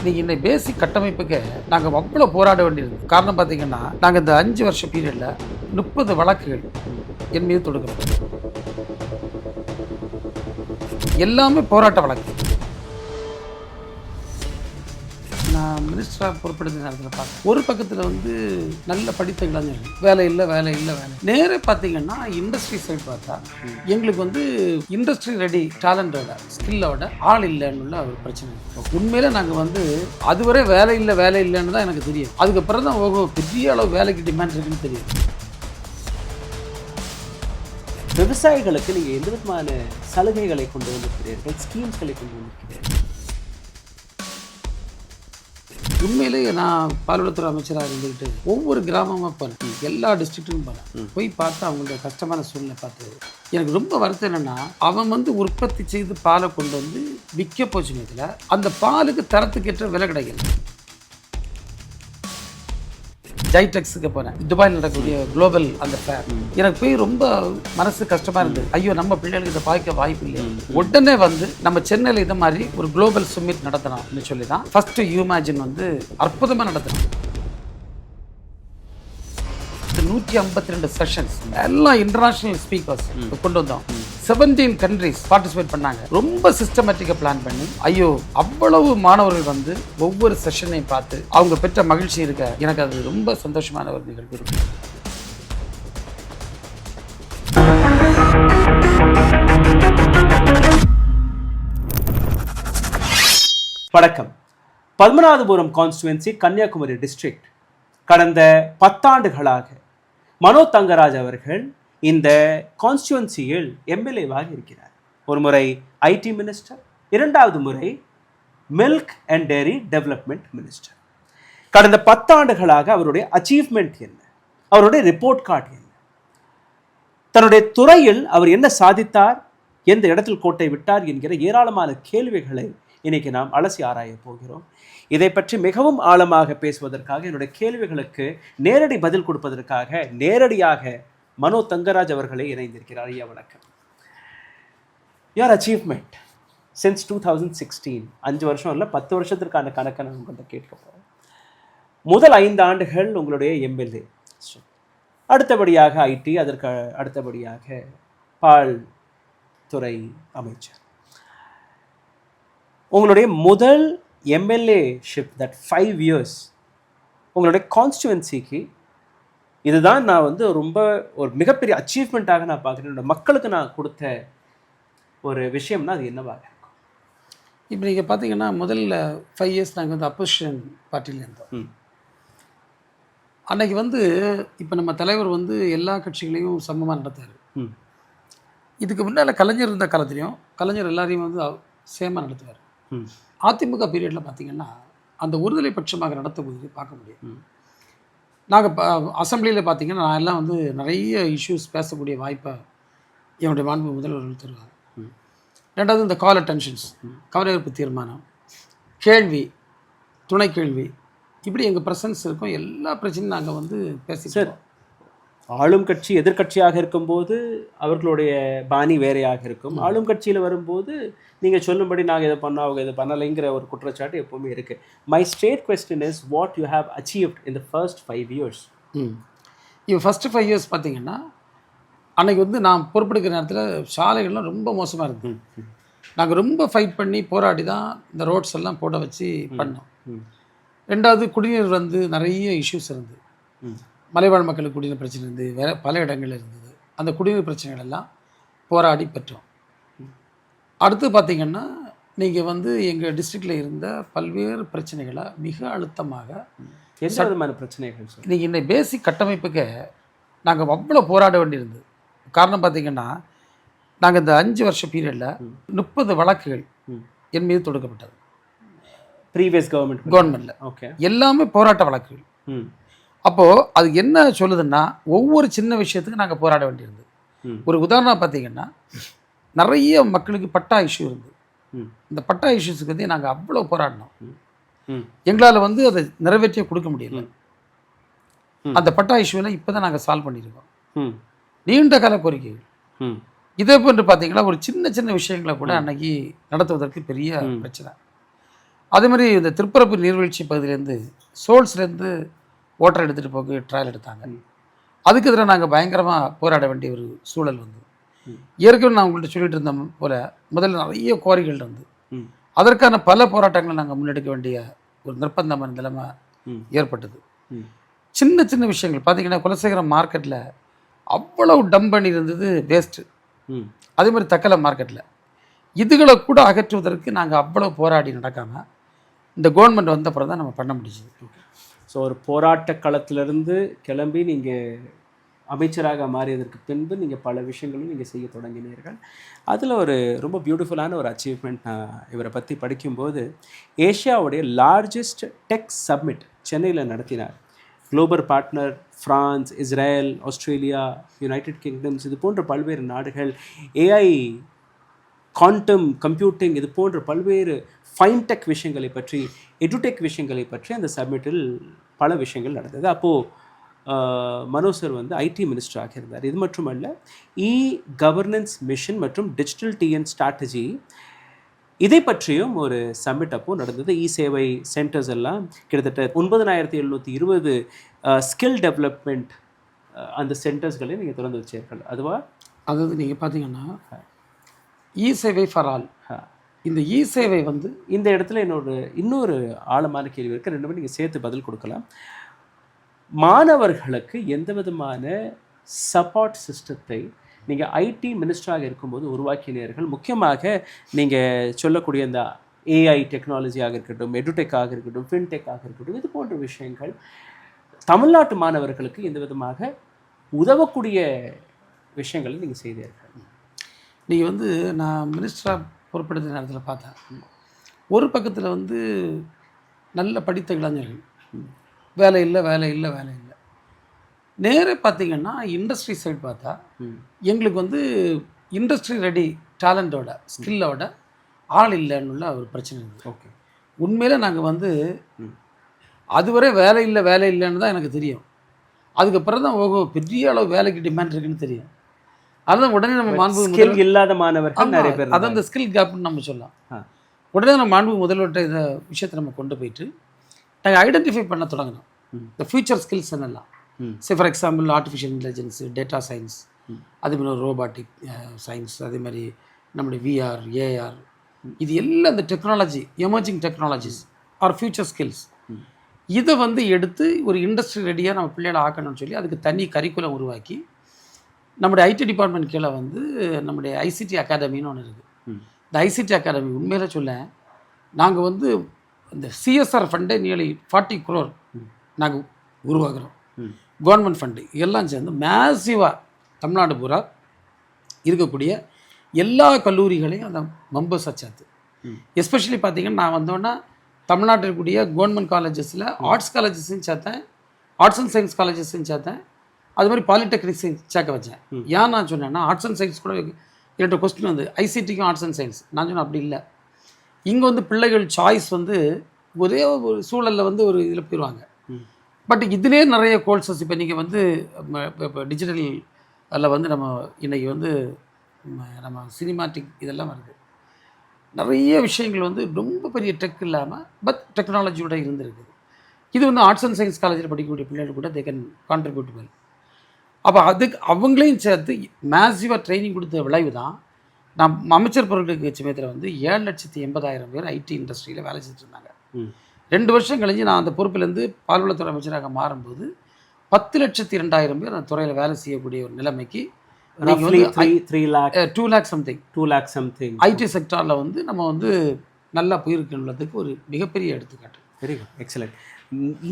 நீங்கள் இந்த பேசிக் கட்டமைப்புக்கு நாங்கள் அவ்வளோ போராட வேண்டியிருந்தது. காரணம் பார்த்தீங்கன்னா, நாங்கள் இந்த 5 வருஷ பீரியடில் 30 வழக்குகள் என் மீது தொடுக்கப்பட்டது. எல்லாமே போராட்ட வழக்கு. நான் மினிஸ்டராக பொறுப்பெடுத்த நேரத்தில் பார்த்தேன், ஒரு பக்கத்தில் வந்து நல்ல படித்த இளைஞர்கள், வேலை இல்லை வேலை இல்லை வேலை. நேரே பார்த்தீங்கன்னா இண்டஸ்ட்ரி சைடு பார்த்தா எங்களுக்கு வந்து இண்டஸ்ட்ரி ரெடி டேலண்டோட ஸ்கில்லோட ஆள் இல்லைன்னு ஒரு பிரச்சனை. உண்மையில நாங்கள் வந்து அதுவரை வேலை இல்லைன்னு தான் எனக்கு தெரியும். அதுக்கப்புறம் தான் பெரிய அளவு வேலைக்கு டிமாண்ட் இருக்குன்னு தெரியும். விவசாயிகளுக்கு நீங்கள் எந்த விதமான சலுகைகளை கொண்டு வந்திருக்கிறீர்கள், ஸ்கீம்ஸ்களை கொண்டு வந்திருக்கிறீர்கள்? உண்மையிலேயே நான் பால்வளத்துறை அமைச்சராக இருந்துக்கிட்டு ஒவ்வொரு கிராமமாக போனேன், எல்லா டிஸ்ட்ரிக்ட்டுக்கும் போனேன். போய் பார்த்து அவங்களோட கஷ்டமான சூழ்நிலை பார்த்து எனக்கு ரொம்ப வருத்தம் என்னென்னா, அவன் வந்து உற்பத்தி செய்து பாலை கொண்டு வந்து விற்க போச்சு நேரத்தில் அந்த பாலுக்கு தரத்துக்கேற்ற விலை கிடைக்கல. ஜைடெக்ஸுக்கு போனேன், துபாயில் நடக்கக்கூடிய குளோபல் அந்த ஃபேர். எனக்கு போய் ரொம்ப மனசு கஷ்டமாக இருந்தது. ஐயோ, நம்ம பிள்ளைகளுக்கு இதை பார்க்க வாய்ப்பு இல்லை. உடனே வந்து நம்ம சென்னையில் இது மாதிரி ஒரு குளோபல் சுமிட் நடத்தணும்னு சொல்லி தான் ஃபர்ஸ்ட் யூமேஜின் வந்து அற்புதமாக நடத்தணும். 152 செஷன்ஸ், எல்லாம் இன்டர்நேஷனல் ஸ்பீக்கர்ஸ் கொண்டு வந்தோம். 17 கண்ட்ரிஸ் பார்ட்டிசிபேட் பண்ணாங்க. ரொம்ப சிஸ்டமேட்டிக்காக பிளான் பண்ணி, ஐயோ அவ்வளவு மாணவர்கள் வந்து ஒவ்வொரு செஷனையும் பார்த்து அவங்க பெற்ற மகிழ்ச்சி இருக்க எனக்கு அது ரொம்ப சந்தோஷமான ஒரு நிகழ்வு இருக்கு. வணக்கம். Padmanabhapuram constituency, Kanyakumari district. கடந்த 10 ஆண்டுகளாக மனோ தங்கராஜ் அவர்கள் இந்த கான்ஸ்டுவன்சியில் எம்எல்ஏவாக இருக்கிறார். ஒரு முறை ஐடி மினிஸ்டர், 2வது முறை milk and dairy development minister. கடந்த 10 ஆண்டுகளாக அவருடைய அச்சீவ்மெண்ட் என்ன, அவருடைய ரிப்போர்ட் கார்டு என்ன, தன்னுடைய துறையில் அவர் என்ன சாதித்தார், எந்த இடத்தில் கோட்டை விட்டார் என்கிற ஏராளமான கேள்விகளை இன்னைக்கு நாம் அலசி ஆராய போகிறோம். இதை பற்றி மிகவும் ஆழமாக பேசுவதற்காக, என்னுடைய கேள்விகளுக்கு நேரடி பதில் கொடுப்பதற்காக நேரடியாக மனோ தங்கராஜ் அவர்களே இணைந்திருக்கிறார். ஐயா வணக்கம். யுவர் அச்சீவ்மெண்ட் சின்ஸ் 2016, 5 வருஷம் இல்லை 10 வருஷத்திற்கான கணக்கை நான் உங்கள்கிட்ட கேட்க போகிறேன். முதல் 5 ஆண்டுகள் உங்களுடைய எம்எல்ஏ, அடுத்தபடியாக ஐடி, அதற்கு அடுத்தபடியாக பால் துறை அமைச்சர். உங்களுடைய முதல் எம்எல்ஏஷிப், தட் 5 years, உங்களுடைய கான்ஸ்டுவன்சிக்கு இதுதான் நான் வந்து ரொம்ப ஒரு மிகப்பெரிய அச்சீவ்மெண்ட்டாக நான் பார்க்குறேன். என்னோட மக்களுக்கு நான் கொடுத்த ஒரு விஷயம்னா அது என்னவாக இருக்கும்? இப்போ நீங்கள் பார்த்தீங்கன்னா முதல்ல 5 years நாங்கள் வந்து அப்போசிஷன் பார்ட்டியில் இருந்தோம். அன்னைக்கு வந்து இப்போ நம்ம தலைவர் வந்து எல்லா கட்சிகளையும் சமமாக நடத்தார். இதுக்கு முன்னால் கலைஞர் இருந்த காலத்துலேயும் கலைஞர் எல்லாரையும் வந்து சேமாக நடத்துவார். அதிமுக பீரியடில் பார்த்தீங்கன்னா அந்த ஒருதலை பட்சமாக நடத்தும்போது பார்க்க முடியும். நாங்கள் அசம்பிளியில் பார்த்தீங்கன்னா நான் எல்லாம் வந்து நிறைய இஷ்யூஸ் பேசக்கூடிய வாய்ப்பை என்னுடைய மாண்பு முதல்வர்கள் தருவாங்க. 2வது இந்த கால் அட்டென்ஷன்ஸ், கவனஈர்ப்பு தீர்மானம், கேள்வி, துணை கேள்வி, இப்படி எங்கள் ப்ரெசன்ஸ் இருக்கும். எல்லா பிரச்சனையும் நாங்கள் வந்து பேசிக்கிறோம். ஆளும் கட்சி எதிர்கட்சியாக இருக்கும்போது அவர்களுடைய பாணி வேறையாக இருக்கும். ஆளும் கட்சியில் வரும்போது நீங்கள் சொல்லும்படி நாங்கள் இதை பண்ணோம், அவங்க இதை பண்ணலைங்கிற ஒரு குற்றச்சாட்டு எப்போவுமே இருக்குது. My straight question is, what you have achieved in the first 5 years? இப்போ ஃபஸ்ட்டு 5 years பார்த்தீங்கன்னா, அன்றைக்கி வந்து நான் பொறுப்பெடுக்கிற நேரத்தில் சாலைகள்லாம் ரொம்ப மோசமாக இருக்குது. நாங்கள் ரொம்ப ஃபைட் பண்ணி போராடி தான் இந்த ரோட்ஸ் எல்லாம் போட வச்சு பண்ணோம். 2வது குடிநீர் வந்து நிறைய இஷ்யூஸ் இருந்தது. மலைவாழ் மக்களுக்கு குடிநீர் பிரச்சனை இருந்தது, வேறு பல இடங்கள் இருந்தது. அந்த குடிநீர் பிரச்சனைகள் எல்லாம் போராடி பெற்றோம். அடுத்து பார்த்திங்கன்னா, நீங்கள் வந்து எங்கள் டிஸ்ட்ரிக்டில் இருந்த பல்வேறு பிரச்சனைகளை மிக அழுத்தமாக, எந்த விதமான பிரச்சனைகள் நீங்கள் இந்த பேசிக் கட்டமைப்புக்கு நாங்கள் அவ்வளோ போராட வேண்டியிருந்தது. காரணம் பார்த்திங்கன்னா, நாங்கள் இந்த 5 வருஷ பீரியடில் 30 வழக்குகள் என் மீது தொடுக்கப்பட்டது. ப்ரீவியஸ் கவர்மெண்ட்டில். ஓகே, எல்லாமே போராட்ட வழக்குகள். அப்போது அது என்ன சொல்லுதுன்னா, ஒவ்வொரு சின்ன விஷயத்துக்கு நாங்கள் போராட வேண்டியிருந்தது. ஒரு உதாரணம் பார்த்தீங்கன்னா, நிறைய மக்களுக்கு பட்டா இஷ்யூ இருந்தது. இந்த பட்டா இஷ்யூஸுக்கு வந்து நாங்கள் அவ்வளோ போராடினோம். எங்களால் வந்து அதை நிறைவேற்றிய கொடுக்க முடியல. அந்த பட்டா இஷ்யூவில் இப்போ தான் நாங்கள் சால்வ் பண்ணியிருக்கோம். நீண்ட கால கோரிக்கைகள். இதே போன்று பார்த்தீங்கன்னா, ஒரு சின்ன சின்ன விஷயங்களை கூட அன்னைக்கு நடத்துவதற்கு பெரிய பிரச்சனை. அதே மாதிரி இந்த திருப்பரப்பு நீர்வீழ்ச்சி பகுதியிலேருந்து சோல்ஸ்லேருந்து ஓட்டர் எடுத்துகிட்டு போக ட்ரையல் எடுத்தாங்க. அதுக்கு எதிராக நாங்கள் பயங்கரமாக போராட வேண்டிய ஒரு சூழல் வந்து ஏற்கனவே நான் உங்கள்கிட்ட சொல்லிட்டு இருந்தோம் போல் முதல்ல நிறைய கோரிக்கைகள் இருந்து அதற்கான பல போராட்டங்களை நாங்கள் முன்னெடுக்க வேண்டிய ஒரு நிர்பந்தமான நிலைமை ஏற்பட்டது. சின்ன சின்ன விஷயங்கள் பார்த்தீங்கன்னா குலசேகரம் மார்க்கெட்டில் அவ்வளவு டம்ப் பண்ணி இருந்தது வேஸ்ட்டு. அதே மாதிரி தக்கலை மார்க்கெட்டில் இதுகளை கூட அகற்றுவதற்கு நாங்கள் அவ்வளோ போராடி நடக்காமல் இந்த கவர்மெண்ட் வந்த அப்புறம் தான் நம்ம பண்ண முடிஞ்சது. ஸோ ஒரு போராட்ட களத்திலிருந்து கிளம்பி நீங்கள் அமைச்சராக மாறியதற்கு பின்பு நீங்கள் பல விஷயங்களும் நீங்கள் செய்ய தொடங்கினீர்கள். அதில் ஒரு ரொம்ப பியூட்டிஃபுல்லான ஒரு அச்சீவ்மெண்ட் நான் இவரை பற்றி படிக்கும்போது, ஏஷியாவுடைய லார்ஜஸ்ட் டெக் சப்மிட் சென்னையில் நடத்தினார். Global partner France, Israel, Australia, United kingdoms இது போன்ற பல்வேறு நாடுகள், ஏஐ, குவாண்டம் கம்ப்யூட்டிங் இது போன்ற பல்வேறு ஃபைன்டெக் விஷயங்களை பற்றி, எடுடெக் விஷயங்களை பற்றி அந்த சப்மிட்டில் பல விஷயங்கள் நடந்தது. அப்போது மனோஜ் சார் வந்து ஐடி மினிஸ்டராக இருந்தார். இது மட்டுமல்ல, கவர்னன்ஸ் மிஷன் மற்றும் டிஜிட்டல் டிஎன் ஸ்ட்ராட்டஜி இதை பற்றியும் ஒரு சம்மிட் அப்போ நடந்தது. சேவை சென்டர்ஸ் எல்லாம் கிட்டத்தட்ட 9720 ஸ்கில் டெவலப்மெண்ட் அந்த சென்டர்ஸ்களை நீங்கள் திறந்து வச்சீர்கள். அதாவது நீங்கள் பார்த்தீங்கன்னா சேவை ஃபார் ஆல், இந்த சேவை வந்து இந்த இடத்துல இன்னொரு ஆழமான கேள்வி இருக்குது. ரெண்டுமே நீங்கள் சேர்த்து பதில் கொடுக்கலாம். மாணவர்களுக்கு எந்த விதமான சப்போர்ட் சிஸ்டத்தை நீங்கள் ஐடி மினிஸ்டராக இருக்கும்போது உருவாக்கினீர்கள்? முக்கியமாக நீங்கள் சொல்லக்கூடிய இந்த ஏஐ டெக்னாலஜியாக இருக்கட்டும், எடுடெக்காக இருக்கட்டும், ஃபின்டெக்காக இருக்கட்டும், இது போன்ற விஷயங்கள் தமிழ்நாட்டு மாணவர்களுக்கு எந்த விதமாக உதவக்கூடிய விஷயங்களை நீங்கள் செய்தீர்கள்? நீங்கள் வந்து நான் மினிஸ்டராக பொறுப்படுத்த நேரத்தில் பார்த்தேன், ஒரு பக்கத்தில் வந்து நல்ல படித்த இளைஞர்கள், வேலை இல்லை வேலை இல்லை வேலை இல்லை. நேரே பார்த்தீங்கன்னா இண்டஸ்ட்ரி சைடு பார்த்தா எங்களுக்கு வந்து இண்டஸ்ட்ரி ரெடி டேலண்டோட ஸ்கில்லோட ஆள் இல்லைன்னு ஒரு பிரச்சனை இருக்குது. ஓகே, உண்மையில் நாங்கள் வந்து அதுவரை வேலை இல்லை வேலை இல்லைன்னு தான் எனக்கு தெரியும். அதுக்கப்புறம் தான் பெரிய அளவு வேலைக்கு டிமாண்ட் இருக்குன்னு தெரியும். அதுதான் உடனே நம்ம மாண்பு இல்லாத மாணவர்கள் நிறைய பேர், அதான் இந்த ஸ்கில் கேப்னு நம்ம சொல்லலாம். உடனே நம்ம மாண்பு முதல்வர்கிட்ட இந்த விஷயத்தை நம்ம கொண்டு போயிட்டு நாங்கள் ஐடென்டிஃபை பண்ண தொடங்கினோம். இந்த ஃபியூச்சர் ஸ்கில்ஸ் என்னெல்லாம், for example artificial intelligence, data science, அதேமாதிரி ரோபாட்டிக் சயின்ஸ், அதே மாதிரி நம்முடைய விஆர், ஏஆர், இது எல்லாம் இந்த technology, emerging technologies are future skills, இதை வந்து எடுத்து ஒரு இண்டஸ்ட்ரி ரெடியாக நம்ம பிள்ளைகளை ஆக்கணும்னு சொல்லி அதுக்கு தனி கரிக்குலம் உருவாக்கி நம்முடைய ஐடி டிபார்ட்மெண்ட் கீழே வந்து நம்முடைய ஐசிடி அகாடமின்னு ஒன்று இருக்குது. இந்த ஐசிடி அகாடமி உண்மையில சொல்ல நாங்கள் வந்து இந்த சிஎஸ்ஆர் ஃபண்டை நியர்லி 40 crore நாங்கள் உருவாக்குறோம். கவர்மெண்ட் ஃபண்டு எல்லாம் சேர்ந்து மேசிவாக தமிழ்நாடு பூரா இருக்கக்கூடிய எல்லா கல்லூரிகளையும் அந்த மெம்பர்ஸை சேர்த்து, எஸ்பெஷலி பார்த்திங்கன்னா நான் வந்தோன்னா தமிழ்நாட்டில் இருக்கக்கூடிய கவர்மெண்ட் காலேஜஸில் ஆர்ட்ஸ் காலேஜஸையும் சேர்த்தேன், ஆர்ட்ஸ் அண்ட் சயின்ஸ் காலேஜஸையும் சேர்த்தேன், அது மாதிரி பாலிடெக்னிக்ஸையும் சேர்க்க வச்சேன். ஏன் நான் சொன்னேன்னா ஆர்ட்ஸ் அண்ட் சயின்ஸ் கூட என்கிட்ட கொஸ்டின் வந்து ஐசிடிக்கும் ஆர்ட்ஸ் அண்ட் சயின்ஸ், நான் சொன்னேன் அப்படி இல்லை, இங்கே வந்து பிள்ளைகள் சாய்ஸ் வந்து ஒரே ஒரு சூழலில் வந்து ஒரு இதில் போயிடுவாங்க. பட் இதிலே நிறைய கோர்சஸ் இப்போ நீங்கள் வந்து இப்போ டிஜிட்டல் அதில் வந்து நம்ம இன்றைக்கி வந்து நம்ம சினிமாட்டிக் இதெல்லாம் வருது, நிறைய விஷயங்கள் வந்து ரொம்ப பெரிய டெக் இல்லாமல் பட் டெக்னாலஜியோட இருந்திருக்குது. இது வந்து ஆர்ட்ஸ் அண்ட் சயின்ஸ் காலேஜில் படிக்கக்கூடிய பிள்ளைகள் கூட தே கேன் கான்ட்ரிபியூட் வெல். அப்போ அதுக்கு அவங்களையும் சேர்த்து மேசிவாக ட்ரைனிங் கொடுத்த விளைவு தான் நான் அமைச்சர் பொருட்களுக்கு சமயத்தில் வந்து 7,80,000 பேர் ஐடி இண்டஸ்ட்ரியில் வேலை செஞ்சுட்டு இருந்தாங்க. 2 வருஷம் கழிஞ்சு நான் அந்த பொறுப்பிலேருந்து பால்வளத்துறை அமைச்சராக மாறும்போது 10,02,000 பேர் அந்த துறையில் வேலை செய்யக்கூடிய ஒரு நிலைமைக்கு 2 lakh something ஐடி செக்டாரில் வந்து நம்ம வந்து நல்லா போயிருக்குன்றதுக்கு ஒரு மிகப்பெரிய எடுத்துக்காட்டு. Very good, excellent.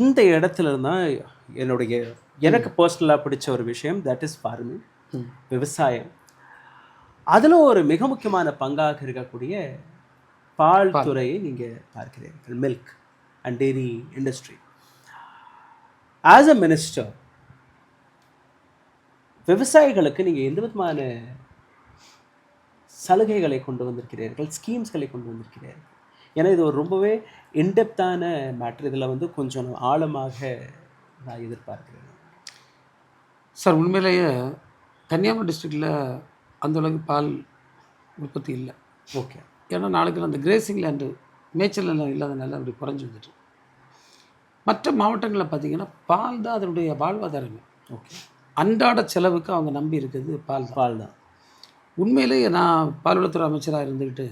இந்த இடத்துல தான் எனக்கு பர்சனலாக பிடிச்ச ஒரு விஷயம், தட் இஸ் ஃபார்மிங், விவசாயம். அதில் ஒரு மிக முக்கியமான பங்காக இருக்கக்கூடிய பால் துறையை நீங்கள் பார்க்கிறீர்கள், milk and dairy industry. As a minister விவசாயிகளுக்கு நீங்கள் எந்த விதமான சலுகைகளை கொண்டு வந்திருக்கிறீர்கள், ஸ்கீம்ஸ்களை கொண்டு வந்திருக்கிறீர்கள்? ஏன்னா இது ஒரு ரொம்பவே இன்டெப்த்தான மேட்ரு. இதில் வந்து கொஞ்சம் ஆழமாக நான் எதிர்பார்க்கிறேன் சார். உண்மையிலேயே கன்னியாகுமரி டிஸ்ட்ரிக்டில் அந்தளவுக்கு பால் உற்பத்தி இல்லை. ஓகே, ஏன்னா நாளைக்கு அந்த கிரேசிங் லேண்டு மேய்ச்சல் நிலம் இல்லாதனால அப்படி குறைஞ்சி வந்துட்டு. மற்ற மாவட்டங்களில் பார்த்திங்கன்னா பால் தான் அதனுடைய வாழ்வாதாரமே. ஓகே. அன்றாட செலவுக்கு அவங்க நம்பி இருக்குது பால் தான். உண்மையிலேயே நான் பால்வளத்துறை அமைச்சராக இருந்துக்கிட்டு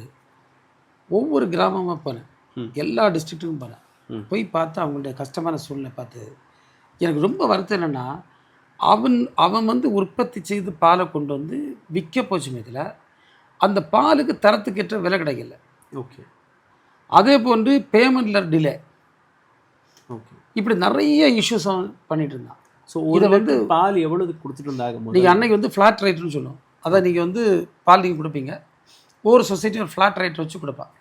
ஒவ்வொரு கிராமமாக போனேன், எல்லா டிஸ்ட்ரிக்ட்டுக்கும் போனேன். போய் பார்த்து அவங்களுடைய கஷ்டமான சூழ்நிலை பார்த்து எனக்கு ரொம்ப வருத்தம் என்னென்னா, அவன் வந்து உற்பத்தி செய்து பாலை கொண்டு வந்து விற்க போச்சுமே இதில் அந்த பாலுக்கு தரத்துக்கேற்ற விலை கிடைக்கல. ஓகே. அதே போன்று பேமெண்ட்டில் டிலே. ஓகே. இப்படி நிறைய இஷ்யூஸ் பண்ணிகிட்டு இருந்தான். ஸோ இதை வந்து பால் எவ்வளோது கொடுத்துட்டு இருந்தாங்க? நீங்கள் அன்னைக்கு வந்து ஃப்ளாட் ரேட்டுன்னு சொல்லுவோம். அதான் நீங்கள் வந்து பால் நீங்கள் கொடுப்பீங்க, ஒவ்வொரு சொசைட்டி ஒரு ஃப்ளாட் ரேட் வச்சு கொடுப்பான்.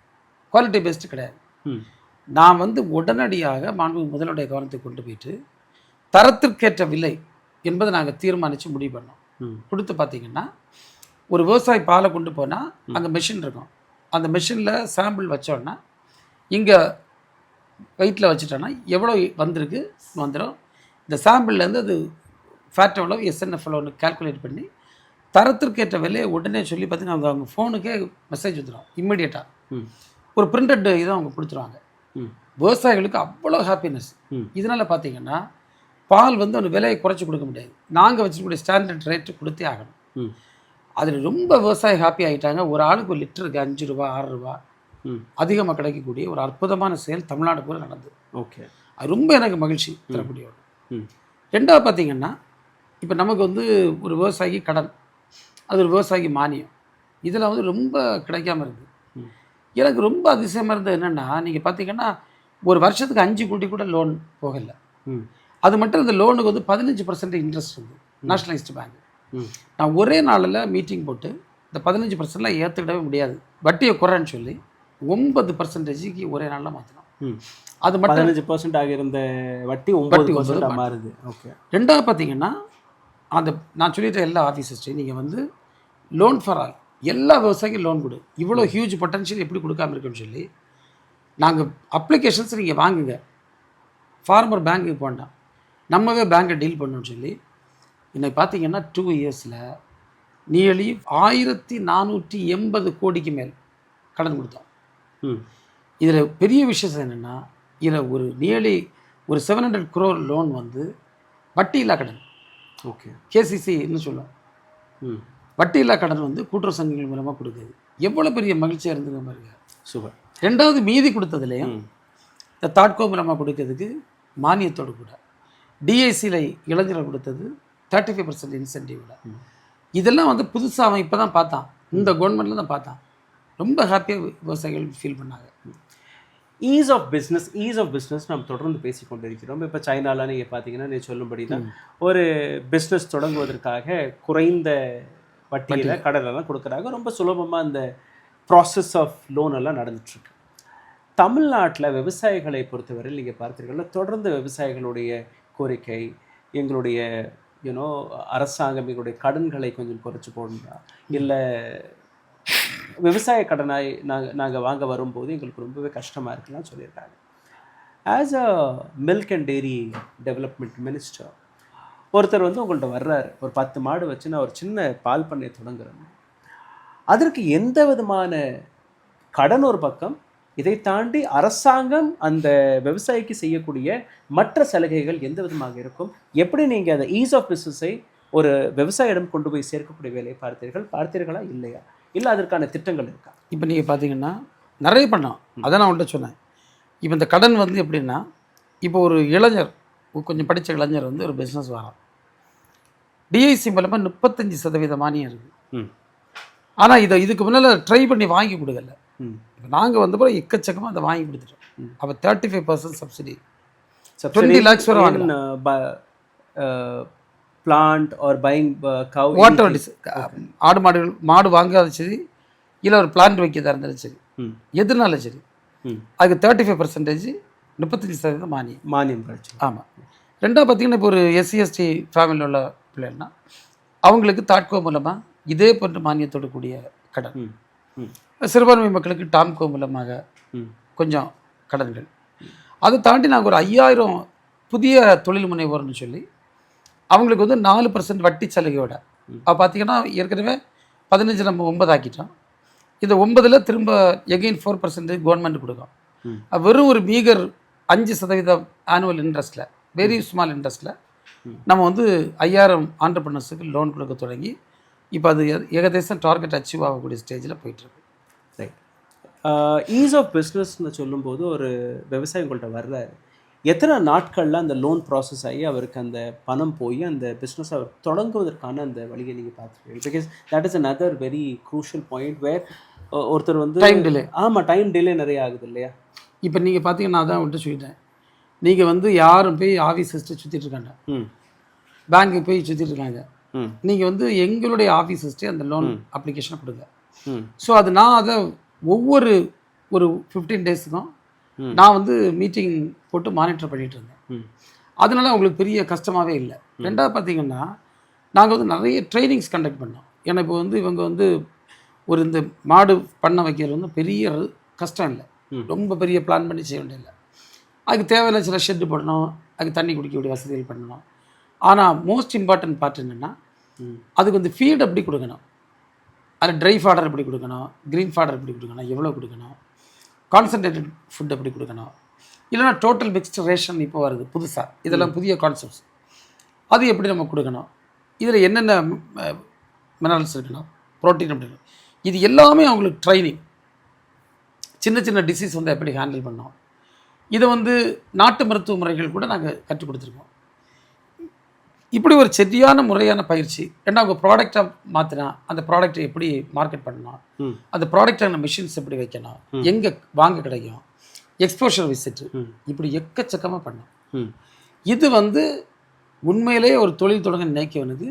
குவாலிட்டி பெஸ்ட்டு கிடையாது. நான் வந்து உடனடியாக மாண்புமிகு முதல்வருடைய கவனத்தை கொண்டு போயிட்டு தரத்திற்கேற்ற விலை என்பதை நாங்கள் தீர்மானித்து முடிவு பண்ணோம். கொடுத்து பார்த்தீங்கன்னா ஒரு விவசாயி பாலை கொண்டு போனால் அங்கே மெஷின் இருக்கும். அந்த மெஷினில் சாம்பிள் வச்சோன்னா இங்கே வெயிட்டில் வச்சுட்டோன்னா எவ்வளோ வந்திருக்கு வந்துடும். இந்த சாம்பிள்லேருந்து அது ஃபேட் எவ்வளோ எஸ்என்எஃப் எவ்வளோன்னு கால்குலேட் பண்ணி தரத்திற்கேற்ற விலையை உடனே சொல்லி பார்த்தீங்கன்னா அவங்க ஃபோனுக்கே மெசேஜ் வந்துடும் இம்மிடியேட்டாக. ஒரு பிரிண்டட் இதை அவங்க கொடுத்துருவாங்க. விவசாயிகளுக்கு அவ்வளோ ஹாப்பினஸ். இதனால் பார்த்தீங்கன்னா பால் வந்து அந்த விலையை குறைச்சி கொடுக்க முடியாது. நாங்கள் வச்சுக்கூடிய ஸ்டாண்டர்ட் ரேட்டு கொடுத்தே ஆகணும். அதில் ரொம்ப விவசாயி ஹாப்பி ஆகிட்டாங்க. ஒரு ஆளுக்கு ஒரு லிட்டருக்கு 5 ரூபா 6 ரூபா அதிகமாக கிடைக்கக்கூடிய ஒரு அற்புதமான செயல் தமிழ்நாடு கூட நடந்தது. ஓகே. அது ரொம்ப எனக்கு மகிழ்ச்சி தரக்கூடிய. ரெண்டாவது பார்த்தீங்கன்னா இப்போ நமக்கு வந்து ஒரு விவசாயி கடன், அது ஒரு விவசாயிக்கு மானியம், இதில் வந்து ரொம்ப கிடைக்காம இருக்குது. எனக்கு ரொம்ப அதிசயமாக இருந்தது என்னென்னா, நீங்கள் பார்த்தீங்கன்னா ஒரு வருஷத்துக்கு 5 கோடி கூட லோன் போகலை. அது மட்டும் இந்த லோனுக்கு வந்து 15% இன்ட்ரெஸ்ட் இருக்குது நேஷ்னலைஸ்டு பேங்க். நான் ஒரே நாளில் மீட்டிங் போட்டு இந்த 15%லாம் ஏற்றுக்கிடவே முடியாது, வட்டியை குறைன்னு சொல்லி 9%க்கு ஒரே நாளில் மாற்றினோம். அது மட்டும் 15% ஆகியிருந்த வட்டி 9% மாறுது. ஓகே. ரெண்டாவது பார்த்தீங்கன்னா அந்த நான் சொல்லிட்ட எல்லா ஆஃபீஸர்ஸ்டையும் நீங்கள் வந்து லோன் ஃபார் ஆல் எல்லா விவசாயிக்கும் லோன் கொடு, இவ்வளோ ஹியூஜ் பொட்டன்ஷியல் எப்படி கொடுக்காம இருக்குன்னு சொல்லி நாங்கள் அப்ளிகேஷன்ஸ் நீங்கள் வாங்குங்க, ஃபார்மர் பேங்க்குக்கு போண்டாம், நம்மவே பேங்கை டீல் பண்ணணும்னு சொல்லி இன்னைக்கு பார்த்தீங்கன்னா 2 இயர்ஸில் நியர்லி 1480 கோடிக்கு மேல் கடன் கொடுத்தோம். இதில் பெரிய விஷயம் என்னென்னா, இதில் ஒரு நியர்லி ஒரு 700 crore லோன் வந்து வட்டி இல்லா கடன். ஓகே. கேசிசின்னு சொல்லுவோம். வட்டி இல்லா கடன் வந்து கூட்டுறவு சங்கங்கள் மூலமாக கொடுக்குது. எவ்வளோ பெரிய மகிழ்ச்சியாக இருந்தது பாருங்க. சூப்பர். ரெண்டாவது மீதி கொடுத்ததுலேயும் இந்த தாட்கோ மூலமாக கொடுக்கறதுக்கு மானியத்தோடு கூட டிஐசியில் இளைஞர்கள் கொடுத்தது 35% இன்சென்டிவ்ல. இதெல்லாம் வந்து புதுசாக அவன் இப்போ தான் பார்த்தான், இந்த கவர்மெண்ட்டில் தான் பார்த்தான். ரொம்ப ஹாப்பியாக விவசாயிகள் ஃபீல் பண்ணாங்க. ஈஸ் ஆஃப் பிஸ்னஸ் நம்ம தொடர்ந்து பேசி கொண்டிருக்கிறோம். இப்போ சைனாலாம் நீங்கள் பார்த்தீங்கன்னா நீ சொல்லும்படி தான் ஒரு பிஸ்னஸ் தொடங்குவதற்காக குறைந்த வட்டியில் கடனெல்லாம் கொடுக்குறாங்க. ரொம்ப சுலபமாக அந்த ப்ராசஸ் ஆஃப் லோன் எல்லாம் நடந்துட்டுருக்கு. தமிழ்நாட்டில் விவசாயிகளை பொறுத்தவரையில் நீங்கள் பார்த்தீங்கன்னா தொடர்ந்து விவசாயிகளுடைய கோரிக்கை, எங்களுடைய அரசாங்கம் எங்களுடைய கடன்களை கொஞ்சம் குறைச்சி போடணும், இல்லை விவசாய கடனாய் நாங்கள் வாங்க வரும்போது எங்களுக்கு ரொம்பவே கஷ்டமாக இருக்குன்னு சொல்லியிருக்காங்க. As a milk and dairy development minister ஒருத்தர் வந்து உங்கள்கிட்ட வர்றாரு, ஒரு 10 மாடு வச்சு நான் ஒரு சின்ன பால் பண்ணையை தொடங்குறேன். அதற்கு எந்த விதமான கடன் ஒரு பக்கம், இதை தாண்டி அரசாங்கம் அந்த விவசாயிக்கு செய்யக்கூடிய மற்ற சலுகைகள் எந்த விதமாக இருக்கும்? எப்படி நீங்கள் அந்த ஈஸ் ஆஃப் பிஸ்னஸை ஒரு விவசாயிடம் கொண்டு போய் சேர்க்கக்கூடிய வேலையை பார்த்தீர்களா இல்லையா? இல்லை அதற்கான திட்டங்கள் இருக்கா? இப்போ நீங்கள் பார்த்தீங்கன்னா நிறைய பண்ணோம். அதை நான் உங்கள்கிட்ட சொன்னேன். இப்போ இந்த கடன் வந்து எப்படின்னா, இப்போ ஒரு இளைஞர், கொஞ்சம் படித்த இளைஞர் வந்து ஒரு பிஸ்னஸ் வரான், டிஐசி மூலமாக 35% மானியம் இருக்குது. ஆனால் இதுக்கு முன்னால் ட்ரை பண்ணி வாங்கி கொடுக்கல. இப்போ நாங்கள் வந்த பிறகு எக்கச்சக்கமாக அதை வாங்கி கொடுத்துட்டோம். அப்போ 35% சப்சிடி 20 lakhs வரை வாங்கலாம். Plant or buying cow water ஆடு மாடு வாங்காத சரி, இல்லை ஒரு பிளான்ட் வைக்கிறதா இருந்தாலும் சரி, எதுனாலும் சரி, அதுக்கு 35% 35% மானியம் கிடைச்சி. ஆமாம். ரெண்டாவது பார்த்தீங்கன்னா இப்போ ஒரு SC/ST ஃபேமிலியில் உள்ள பிள்ளைன்னா அவங்களுக்கு தாட்கோ மூலமாக இதே போன்ற மானியத்தோடு கூடிய கடன். சிறுபான்மை மக்களுக்கு டாம்கோ மூலமாக கொஞ்சம் கடன்கள். அதை தாண்டி நாங்கள் ஒரு 5000 புதிய தொழில் முனைவோர்னு சொல்லி அவங்களுக்கு வந்து 4% வட்டி சலுகையோட. அப்போ பார்த்தீங்கன்னா ஏற்கனவே 15 நம்ம 9 ஆக்கிட்டோம். இந்த 9ல் திரும்ப எகெயின் 4% கவர்மெண்ட் கொடுக்கும். வெறும் ஒரு மீகர் 5% ஆனுவல் இன்ட்ரெஸ்ட்டில், வெரி ஸ்மால் இன்ட்ரெஸ்ட்டில் நம்ம வந்து 5000 ஆண்டர்பிரினர்ஸுக்கு லோன் கொடுக்க தொடங்கி இப்போ அது ஏகதேசம் டார்கெட் அச்சீவ் ஆகக்கூடிய ஸ்டேஜில் போயிட்டுருக்கு. ரைட். ஈஸ் ஆஃப் பிஸ்னஸ்ன்னு சொல்லும்போது ஒரு விவசாயி உங்கள்கிட்ட வர்றாரு, எத்தனை நாட்களில் அந்த லோன் ப்ராசஸ் ஆகி அவருக்கு அந்த பணம் போய் அந்த பிஸ்னஸ் அவர் தொடங்குவதற்கான அந்த வழியை நீங்கள் பார்த்துருக்கீங்க? Because that is another very crucial point where ஒருத்தர் வந்து டைம் டிலே. ஆமாம், டைம் டிலே நிறைய ஆகுது இல்லையா? இப்போ நீங்கள் பார்த்தீங்கன்னா நான் தான் விட்டு சொல்லிட்டேன், நீங்கள் வந்து யாரும் போய் ஆஃபீஸ் சிஸ்டர் சுற்றிட்டு இருக்காங்க, பேங்க்கு போய் சுற்றிட்டு இருக்காங்க. நீங்கள் வந்து எங்களுடைய ஆஃபீஸ் சிஸ்டே அந்த லோன் அப்ளிகேஷனை கொடுங்க. ஸோ அது நான் அதை ஒவ்வொரு ஒரு 15 டேஸுக்கும் நான் வந்து மீட்டிங் போட்டு மானிட்டர் பண்ணிகிட்டு இருந்தேன். அதனால அவங்களுக்கு பெரிய கஷ்டமாகவே இல்லை. ரெண்டாவது பார்த்தீங்கன்னா நாங்கள் வந்து நிறைய ட்ரைனிங்ஸ் கண்டக்ட் பண்ணோம். ஏன்னா இப்போ வந்து இவங்க வந்து ஒரு இந்த மாடு பண்ண வைக்கிறது வந்து பெரிய கஷ்டம் இல்லை, ரொம்ப பெரிய பிளான் பண்ணி செய்ய வேண்டியதில்லை. அதுக்கு தேவையில்லை சில ஷெட்டு போடணும், அதுக்கு தண்ணி குடிக்கக்கூடிய வசதிகள் பண்ணணும். ஆனால் மோஸ்ட் இம்பார்ட்டன்ட் பார்ட் என்னென்னா அதுக்கு வந்து ஃபீட் எப்படி கொடுக்கணும், அதில் ட்ரை ஃபாடர் எப்படி கொடுக்கணும், க்ரீன் ஃபாடர் எப்படி கொடுக்கணும், எவ்வளோ கொடுக்கணும், கான்சன்ட்ரேட்டட் ஃபுட் எப்படி கொடுக்கணும், இல்லைனா டோட்டல் மிக்ஸ்டு ரேஷன் இப்போ வருது புதுசாக, இதெல்லாம் புதிய கான்செப்ட்ஸ், அது எப்படி நம்ம கொடுக்கணும், இதில் என்னென்ன மினரல்ஸ் இருக்கணும், ப்ரோட்டீன் எப்படி, இது எல்லாமே அவங்களுக்கு ட்ரைனிங். சின்ன சின்ன டிசீஸ் வந்து எப்படி ஹேண்டில் பண்ணோம், இதை வந்து நாட்டு மருத்துவ முறைகள் கூட நாங்கள் கற்றுக் கொடுத்துருக்கோம். இப்படி ஒரு சரியான முறையான பயிற்சி. ஏன்னா அவங்க ப்ராடக்டாக மாற்றினா அந்த ப்ராடக்டை எப்படி மார்க்கெட் பண்ணணும், அந்த ப்ராடக்டான மிஷின்ஸ் எப்படி வைக்கணும், எங்கே வாங்க கிடைக்கும், எக்ஸ்போஷர் விசிட்டு, இப்படி எக்கச்சக்கமாக பண்ணோம். இது வந்து உண்மையிலே ஒரு தொழில் தொடங்க நினைக்கவனுக்கு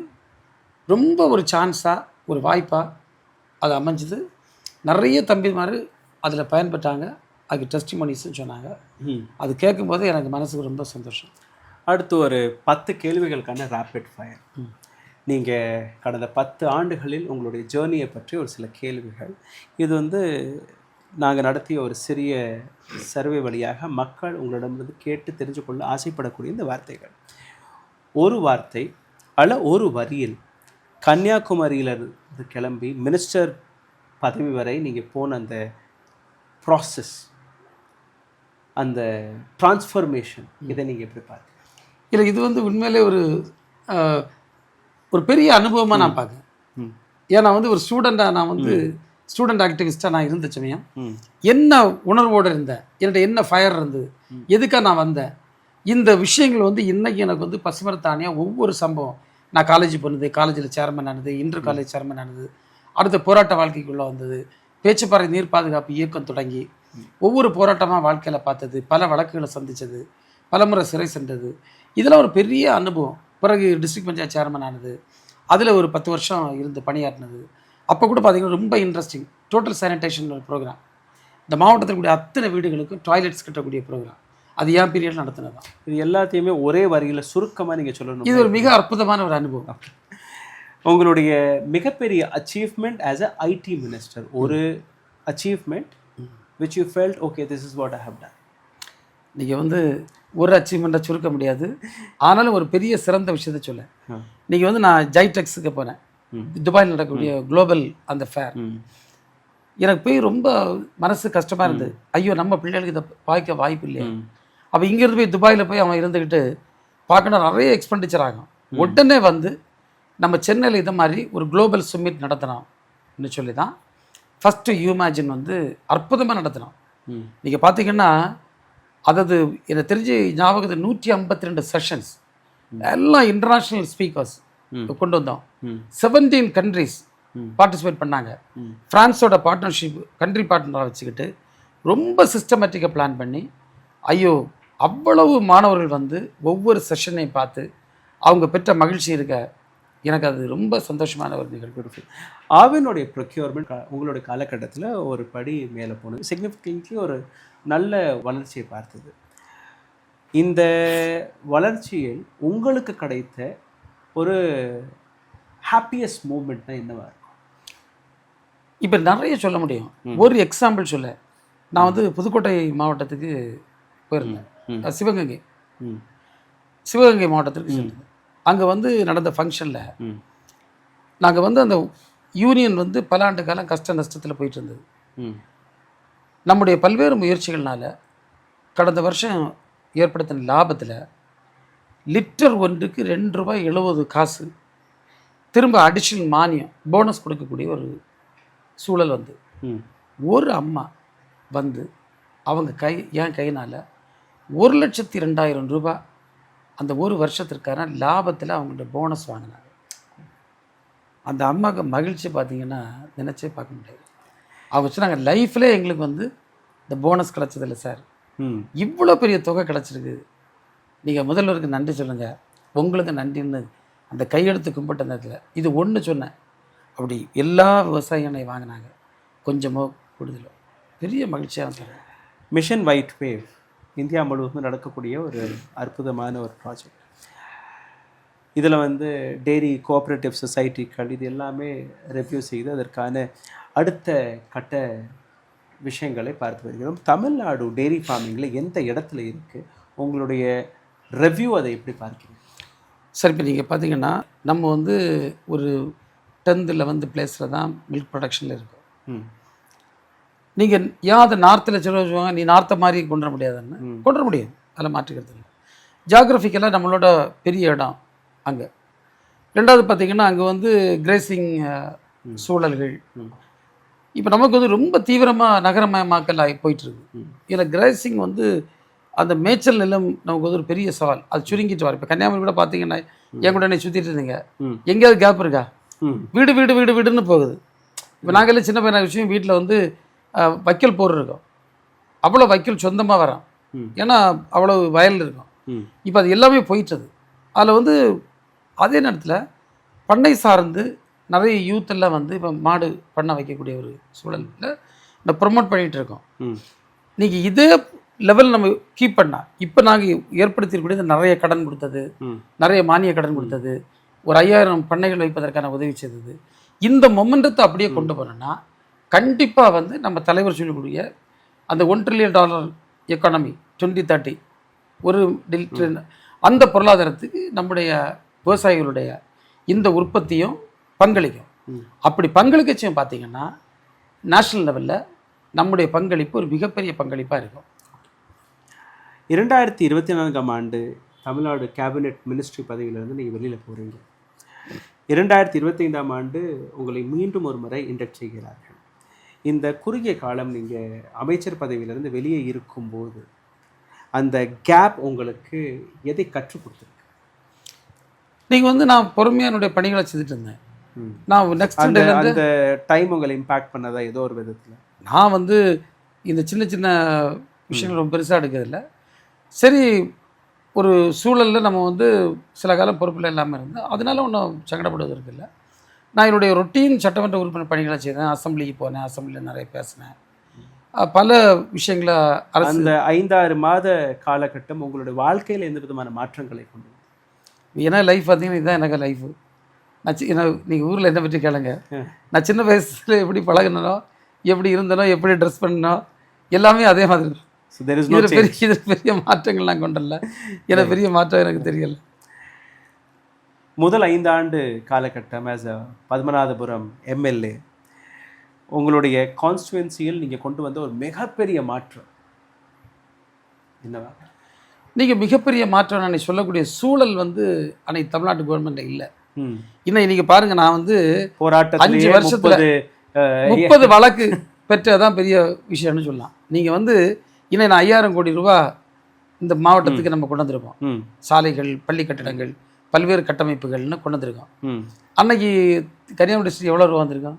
ரொம்ப ஒரு சான்ஸாக, ஒரு வாய்ப்பாக அது அமைஞ்சுது. நிறைய தம்பிமார் அதில் பயன்பட்டாங்க, அதுக்கு டெஸ்டிமோனிஸ்ன்னு சொன்னாங்க. அது கேட்கும்போது எனக்கு மனசுக்கு ரொம்ப சந்தோஷம். அடுத்து ஒரு 10 கேள்விகளுக்கான ரேபிட் ஃபயர். நீங்கள் கடந்த 10 ஆண்டுகளில் உங்களுடைய ஜேர்னியை பற்றி ஒரு சில கேள்விகள். இது வந்து நாங்கள் நடத்திய ஒரு சிறிய சர்வே வழியாக மக்கள் உங்களிடமிருந்து கேட்டு தெரிஞ்சு கொள்ள ஆசைப்படக்கூடிய இந்த வார்த்தைகள். ஒரு வார்த்தை அல்ல ஒரு வரியில் கன்னியாகுமரியிலிருந்து கிளம்பி மினிஸ்டர் பதவி வரை நீங்கள் போன அந்த ப்ராசஸ், அந்த டிரான்ஸ்ஃபர்மேஷன், இதை நீங்கள் எப்படி பார்க்குறீங்க? இல்லை, இது வந்து உண்மையிலே ஒரு பெரிய அனுபவமாக நான் பார்க்குறேன். ஏன்னா வந்து ஒரு ஸ்டூடெண்ட்டாக நான் வந்து ஸ்டூடெண்ட் ஆக்டிவிஸ்ட்டாக நான் இருந்த சமயம் என்ன உணர்வோடு இருந்தேன், என்னோட என்ன ஃபயர் இருந்தது, எதுக்காக நான் வந்தேன், இந்த விஷயங்கள் வந்து இன்றைக்கி எனக்கு வந்து பசுமரத்தானியாக ஒவ்வொரு சம்பவம், நான் காலேஜ் போனது, காலேஜில் சேர்மன் ஆனது, இன்டர் காலேஜ் சேர்மன் ஆனது, அடுத்த போராட்ட வாழ்க்கைக்குள்ளே வந்தது, பேச்சுப்பாறை நீர் பாதுகாப்பு இயக்கம் தொடங்கி ஒவ்வொரு போராட்டமாக வாழ்க்கையில் பார்த்தது, பல வழக்குகளை சந்தித்தது, பலமுறை சிறை சென்றது, இதெல்லாம் ஒரு பெரிய அனுபவம். பிறகு டிஸ்ட்ரிக்ட் பஞ்சாயத்து சேர்மன் ஆனது, அதில் ஒரு 10 வருஷம் இருந்து பணியாற்றினது. அப்போ கூட பார்த்திங்கன்னா ரொம்ப இன்ட்ரெஸ்டிங். டோட்டல் சானிடேஷன் ப்ரோக்ராம், இந்த மாவட்டத்தில் கூடிய அத்தனை வீடுகளுக்கும் டாய்லெட்ஸ் கட்டக்கூடிய ப்ரோக்ராம், அது ஏன் பீரியட் நடத்தினது தான். இது எல்லாத்தையுமே ஒரே வரியில் சுருக்கமாக நீங்கள் சொல்லணும். இது ஒரு மிக அற்புதமான ஒரு அனுபவம். உங்களுடைய மிகப்பெரிய achievement as a ID minister, ஒரு achievement which you felt okay, this is what I have done. நீங்கள் வந்து ஒரு அச்சீவ்மெண்ட்டை சுருக்க முடியாது, ஆனாலும் ஒரு பெரிய சிறந்த விஷயத்த சொல்ல. நீங்கள் வந்து நான் ஜைடெக்ஸுக்கு போனேன், துபாயில் நடக்கக்கூடிய குளோபல் அந்த ஃபேர். எனக்கு போய் ரொம்ப மனசு கஷ்டமாக இருந்தது. ஐயோ, நம்ம பிள்ளைகளுக்கு இதை பார்க்க வாய்ப்பு இல்லையா. அப்போ இங்கேருந்து போய் துபாயில் போய் அவன் இருந்துக்கிட்டு பார்க்கணும், நிறைய எக்ஸ்பெண்டிச்சர் ஆகும். உடனே வந்து நம்ம சென்னையில் இதை மாதிரி ஒரு குளோபல் சுமிட் நடத்தினோம்னு சொல்லி தான் ஃபஸ்ட்டு யூமேஜின் வந்து அற்புதமாக நடத்தினோம். நீங்கள் பார்த்தீங்கன்னா அதாவது எனக்கு தெரிஞ்சு ஞாபகத்து 152 செஷன்ஸ், எல்லாம் இன்டர்நேஷ்னல் ஸ்பீக்கர்ஸ் கொண்டு வந்தோம். 17 கண்ட்ரிஸ் பார்ட்டிசிபேட் பண்ணாங்க. ஃப்ரான்ஸோட பார்ட்னர்ஷிப் கண்ட்ரி பார்ட்னராக வச்சுக்கிட்டு ரொம்ப சிஸ்டமேட்டிக்காக பிளான் பண்ணி, ஐயோ அவ்வளவு மாணவர்கள் வந்து ஒவ்வொரு செஷனையும் பார்த்து அவங்க பெற்ற மகிழ்ச்சி இருக்க, எனக்கு அது ரொம்ப சந்தோஷமான ஒரு நிகழ்வு. ஆவினுடைய ப்ரொக்யூர்மெண்ட் உங்களுடைய காலகட்டத்தில் ஒரு படி மேலே போனது, சிக்னிஃபிகன்ட்லி ஒரு நல்ல வளர்ச்சியை பார்த்தது. இந்த வளர்ச்சியில் உங்களுக்கு கிடைத்த ஒரு ஹாப்பியஸ்ட் மூமெண்ட்னா என்னவா இருக்கும்? இப்போ நிறைய சொல்ல முடியும். ஒரு எக்ஸாம்பிள் சொல்ல, நான் வந்து புதுக்கோட்டை மாவட்டத்துக்கு போயிருந்தேன், சிவகங்கை மாவட்டத்துக்கு சென்றேன். அங்கே வந்து நடந்த ஃபங்க்ஷனில் நாங்கள் வந்து அந்த யூனியன் வந்து பல ஆண்டு காலம் கஷ்ட நஷ்டத்தில் போயிட்டு இருந்தது. நம்முடைய பல்வேறு முயற்சிகள்னால கடந்த வருஷம் ஏற்படுத்தின லாபத்தில் லிட்டர் ஒன்றுக்கு ₹2.70 திரும்ப அடிஷ்னல் மானியம் போனஸ் கொடுக்கக்கூடிய ஒரு சூழல் வந்து ஒரு அம்மா வந்து அவங்க என் கையினால் ₹1,02,000 அந்த ஒரு வருஷத்திற்கான லாபத்தில் அவங்கள்ட்ட போனஸ் வாங்கினாங்க. அந்த அம்மாவுக்கு மகிழ்ச்சி பார்த்தீங்கன்னா நினச்சே பார்க்க முடியாது. அவங்க சொன்னாங்க, லைஃப்ல எங்களுக்கு வந்து இந்த போனஸ் கிடச்சதில்ல சார், இவ்வளோ பெரிய தொகை கிடச்சிருக்கு, நீங்கள் முதல்வருக்கு நன்றி சொல்லுங்கள், உங்களுக்கு நன்றின்னு அந்த கையெடுத்து கும்பிட்ட நேரத்தில் இது ஒன்று சொன்னேன். அப்படி எல்லா விவசாயிகளை வாங்கினாங்க, கொஞ்சமோ கூடுதலோ. பெரிய மகிழ்ச்சியாக இருந்தது. மிஷன் ஒயிட் வேவ் இந்தியா முழுவதும் நடக்கக்கூடிய ஒரு அற்புதமான ஒரு ப்ராஜெக்ட். இதில் வந்து டெய்ரி கோஆப்ரேட்டிவ் சொசைட்டிகள் இது எல்லாமே ரெவ்யூ செய்து அதற்கான அடுத்த கட்ட விஷயங்களை பார்த்து வருகிறோம். தமிழ்நாடு டெய்ரி ஃபார்மிங்கில் எந்த இடத்துல இருக்குது, உங்களுடைய ரெவ்யூ அதை எப்படி பார்க்கிறீங்க? சார், இப்போ நீங்கள் பார்த்தீங்கன்னா நம்ம வந்து ஒரு 10th-11th பிளேஸில் தான் மில்க் ப்ரொடக்ஷனில் இருக்கும். நீங்கள் அதை நார்த்தில் சொல்லுவாங்க, நீ நார்த்தை மாதிரி கொண்டு வர முடியாதுன்னு. கொண்டு வர முடியும், அதில் மாற்றுக்கிறது இல்லை. ஜாகிரபிக்கலாக நம்மளோட பெரிய இடம் அங்கே. ரெண்டாவது பார்த்திங்கன்னா அங்கே வந்து கிரேசிங் சூழல்கள் இப்போ நமக்கு வந்து ரொம்ப தீவிரமாக நகரமயமாக்கல் ஆகி போயிட்டுருக்கு. இதில் கிரேசிங் வந்து அந்த மேய்ச்சல் நிலம் நமக்கு வந்து ஒரு பெரிய சவால். அது சுருங்கிட்டு வர. இப்போ கன்னியாகுமரி கூட பார்த்தீங்கன்னா என் கூட என்னை சுற்றிட்டு இருந்தீங்க, எங்கேயாவது கேப் இருக்கா? வீடு வீடு வீடு வீடுன்னு போகுது. இப்போ நாங்களே சின்ன பையன விஷயம் வீட்டில் வந்து வைக்கல் போர் இருக்கும், அவ்வளோ வைக்கல் சொந்தமாக வரோம், ஏன்னா அவ்வளோ வயல் இருக்கும். இப்போ அது எல்லாமே போயிட்டது. அதில் வந்து அதே நேரத்தில் பண்ணை சார்ந்து நிறைய யூத்தெல்லாம் வந்து இப்போ மாடு பண்ணை வைக்கக்கூடிய ஒரு சூழலில் இந்த ப்ரொமோட் பண்ணிகிட்டு இருக்கோம். நீங்கள் இதே லெவல் நம்ம கீப் பண்ணால், இப்போ நாங்கள் ஏற்படுத்தியிருக்கக்கூடிய நிறைய கடன் கொடுத்தது, நிறைய மானிய கடன் கொடுத்தது, ஒரு 5000 பண்ணைகள் வைப்பதற்கான உதவி செய்தது, இந்த மொமெண்டத்தை அப்படியே கொண்டு போனோன்னா கண்டிப்பாக வந்து நம்ம தலைவர் சொல்லக்கூடிய அந்த $1 trillion எக்கானமி 2030 ஒரு அந்த பொருளாதாரத்துக்கு நம்முடைய விவசாயிகளுடைய இந்த உற்பத்தியும் பங்களிக்கும். அப்படி பங்களிக்கச்சும் பார்த்தீங்கன்னா நேஷ்னல் லெவலில் நம்முடைய பங்களிப்பு ஒரு மிகப்பெரிய பங்களிப்பாக இருக்கும். 2024 தமிழ்நாடு கேபினெட் மினிஸ்ட்ரி பதவியிலிருந்து நீங்கள் வெளியில் போகிறீங்க. 2025 உங்களை மீண்டும் ஒரு முறை இன்டெக்ட் செய்கிறார்கள். இந்த குறுகிய காலம் நீங்கள் அமைச்சர் பதவியிலிருந்து வெளியே இருக்கும்போது அந்த கேப் உங்களுக்கு எதை கற்றுக் கொடுத்துருக்கு? நீங்கள் வந்து நான் பொறுமையாக என்னுடைய பணிகளை செஞ்சுட்டு இருந்தேன். நான் நெக்ஸ்ட் அந்த டைம் உங்களை இம்பேக்ட் பண்ணதா ஏதோ ஒரு விதத்தில்? நான் வந்து இந்த சின்ன சின்ன விஷயங்கள் ரொம்ப பெருசாக எடுக்கிறதில்ல. சரி, ஒரு சூழலில் நம்ம வந்து சில காலம் பொறுப்பில் இல்லாமல் இருந்தேன், அதனால ஒன்றும் சங்கடப்படுவதற்கு இல்லை. நான் என்னுடைய ரொட்டீன் சட்டமன்ற உறுப்பினர் பணிகளை செய்தேன், அசம்பிளிக்கு போனேன், அசம்பிளியில் நிறைய பேசினேன், பல விஷயங்களை அந்த 5-6 மாத காலகட்டம் உங்களுடைய வாழ்க்கையில் எந்த விதமான மாற்றங்களை கொண்டு? ஏன்னா லைஃப் பார்த்தீங்கன்னா இதுதான் எனக்கு லைஃபு. நீங்கள் ஊரில் என்ன பற்றி கேளுங்க, நான் சின்ன வயசில் எப்படி பழகினோ, எப்படி இருந்தனோ, எப்படி ட்ரெஸ் பண்ணனோ, எல்லாமே அதே மாதிரி. இது பெரிய மாற்றங்கள் நான் கொண்டல, ஏன்னா பெரிய மாற்றம் எனக்கு தெரியல. முதல் 5 ஆண்டு காலகட்டம் ஆஸ் அ பத்மநாபபுரம் எம்எல்ஏ, உங்களுடைய கான்ஸ்டுவன்சியில் நீங்கள் கொண்டு வந்த ஒரு மிகப்பெரிய மாற்றம் என்னவா? நீங்கள் மிகப்பெரிய மாற்றம் நான் சொல்லக்கூடிய சூழல் வந்து அன்னைக்கு தமிழ்நாட்டு கவர்மெண்ட்டில் இல்லை. இன்னும் நீங்கள் பாருங்கள், நான் வந்து போராட்டம் 5 வருஷத்தில் 30 வழக்கு பெற்றதான் பெரிய விஷயம்னு சொல்லலாம். நீங்கள் வந்து இன்னும் நான் 5000 கோடி ரூபா இந்த மாவட்டத்துக்கு நம்ம கொண்டு வந்திருக்கோம். சாலைகள், பள்ளி கட்டிடங்கள், பல்வேறு கட்டமைப்புகள்னு கொண்டு வந்திருக்கோம். அன்னைக்கு கன்னியாகுமரி டிஸ்ட்ரிக்ட் எவ்வளோ ரூபா வந்திருக்கோம்?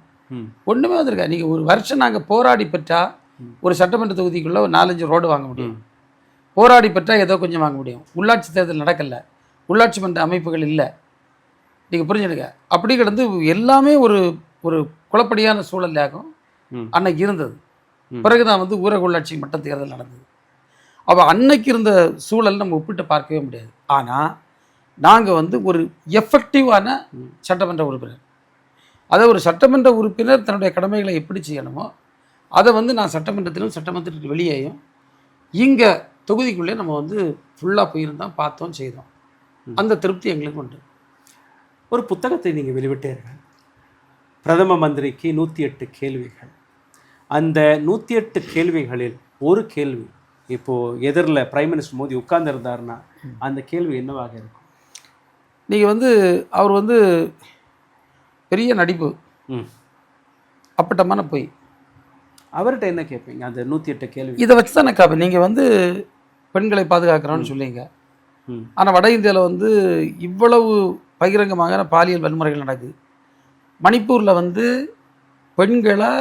ஒன்றுமே வந்திருக்கா. நீங்கள் ஒரு வருஷம் நாங்கள் போராடி பெற்றால் ஒரு சட்டமன்ற தொகுதிக்குள்ளே ஒரு 4-5 ரோடு வாங்க முடியும், போராடி பெற்றால் ஏதோ கொஞ்சம் வாங்க முடியும். உள்ளாட்சி தேர்தல் நடக்கலை, உள்ளாட்சி மன்ற அமைப்புகள் இல்லை, நீங்கள் புரிஞ்சுடுங்க. அப்படி கிடந்து எல்லாமே ஒரு ஒரு குழப்படியான சூழலாகும் அன்னைக்கு இருந்தது. பிறகுதான் வந்து ஊரக உள்ளாட்சி மட்ட தேர்தல் நடந்தது. அப்போ அன்னைக்கு இருந்த சூழல் நம்ம ஒப்பிட்டு பார்க்கவே முடியாது. ஆனால் நாங்கள் வந்து ஒரு எஃபெக்டிவான சட்டமன்ற உறுப்பினர், அதை ஒரு சட்டமன்ற உறுப்பினர் தன்னுடைய கடமைகளை எப்படி செய்யணுமோ அதை வந்து நான் சட்டமன்றத்திலும் சட்டமன்றத்துக்கு வெளியேயும் இங்கே தொகுதிக்குள்ளே நம்ம வந்து ஃபுல்லாக போயிருந்தோம், பார்த்தோம், செய்தோம். அந்த திருப்தி எங்களுக்கு உண்டு. ஒரு புத்தகத்தை நீங்கள் வெளிவிட்டீர்கள், பிரதம மந்திரிக்கு 108 கேள்விகள். அந்த 108 கேள்விகளில் ஒரு கேள்வி இப்போ எதிரில் பிரைம் மினிஸ்டர் மோடி உட்கார்ந்துருந்தாருன்னா அந்த கேள்வி என்னவாக இருக்கும்? நீங்கள் வந்து அவர் வந்து பெரிய நடிப்பு, ம் அப்பட்டமான பொய், அவர்கிட்ட என்ன கேட்பீங்க அந்த 108 கேள்வி? இதை வச்சு தான் நான் கேட்பேன். நீங்கள் வந்து பெண்களை பாதுகாக்கிறோன்னு சொல்லிங்க, ம் ஆனால் வட இந்தியாவில் வந்து இவ்வளவு பகிரங்கமாக பாலியல் வன்முறைகள் நடக்குது. மணிப்பூரில் வந்து பெண்களை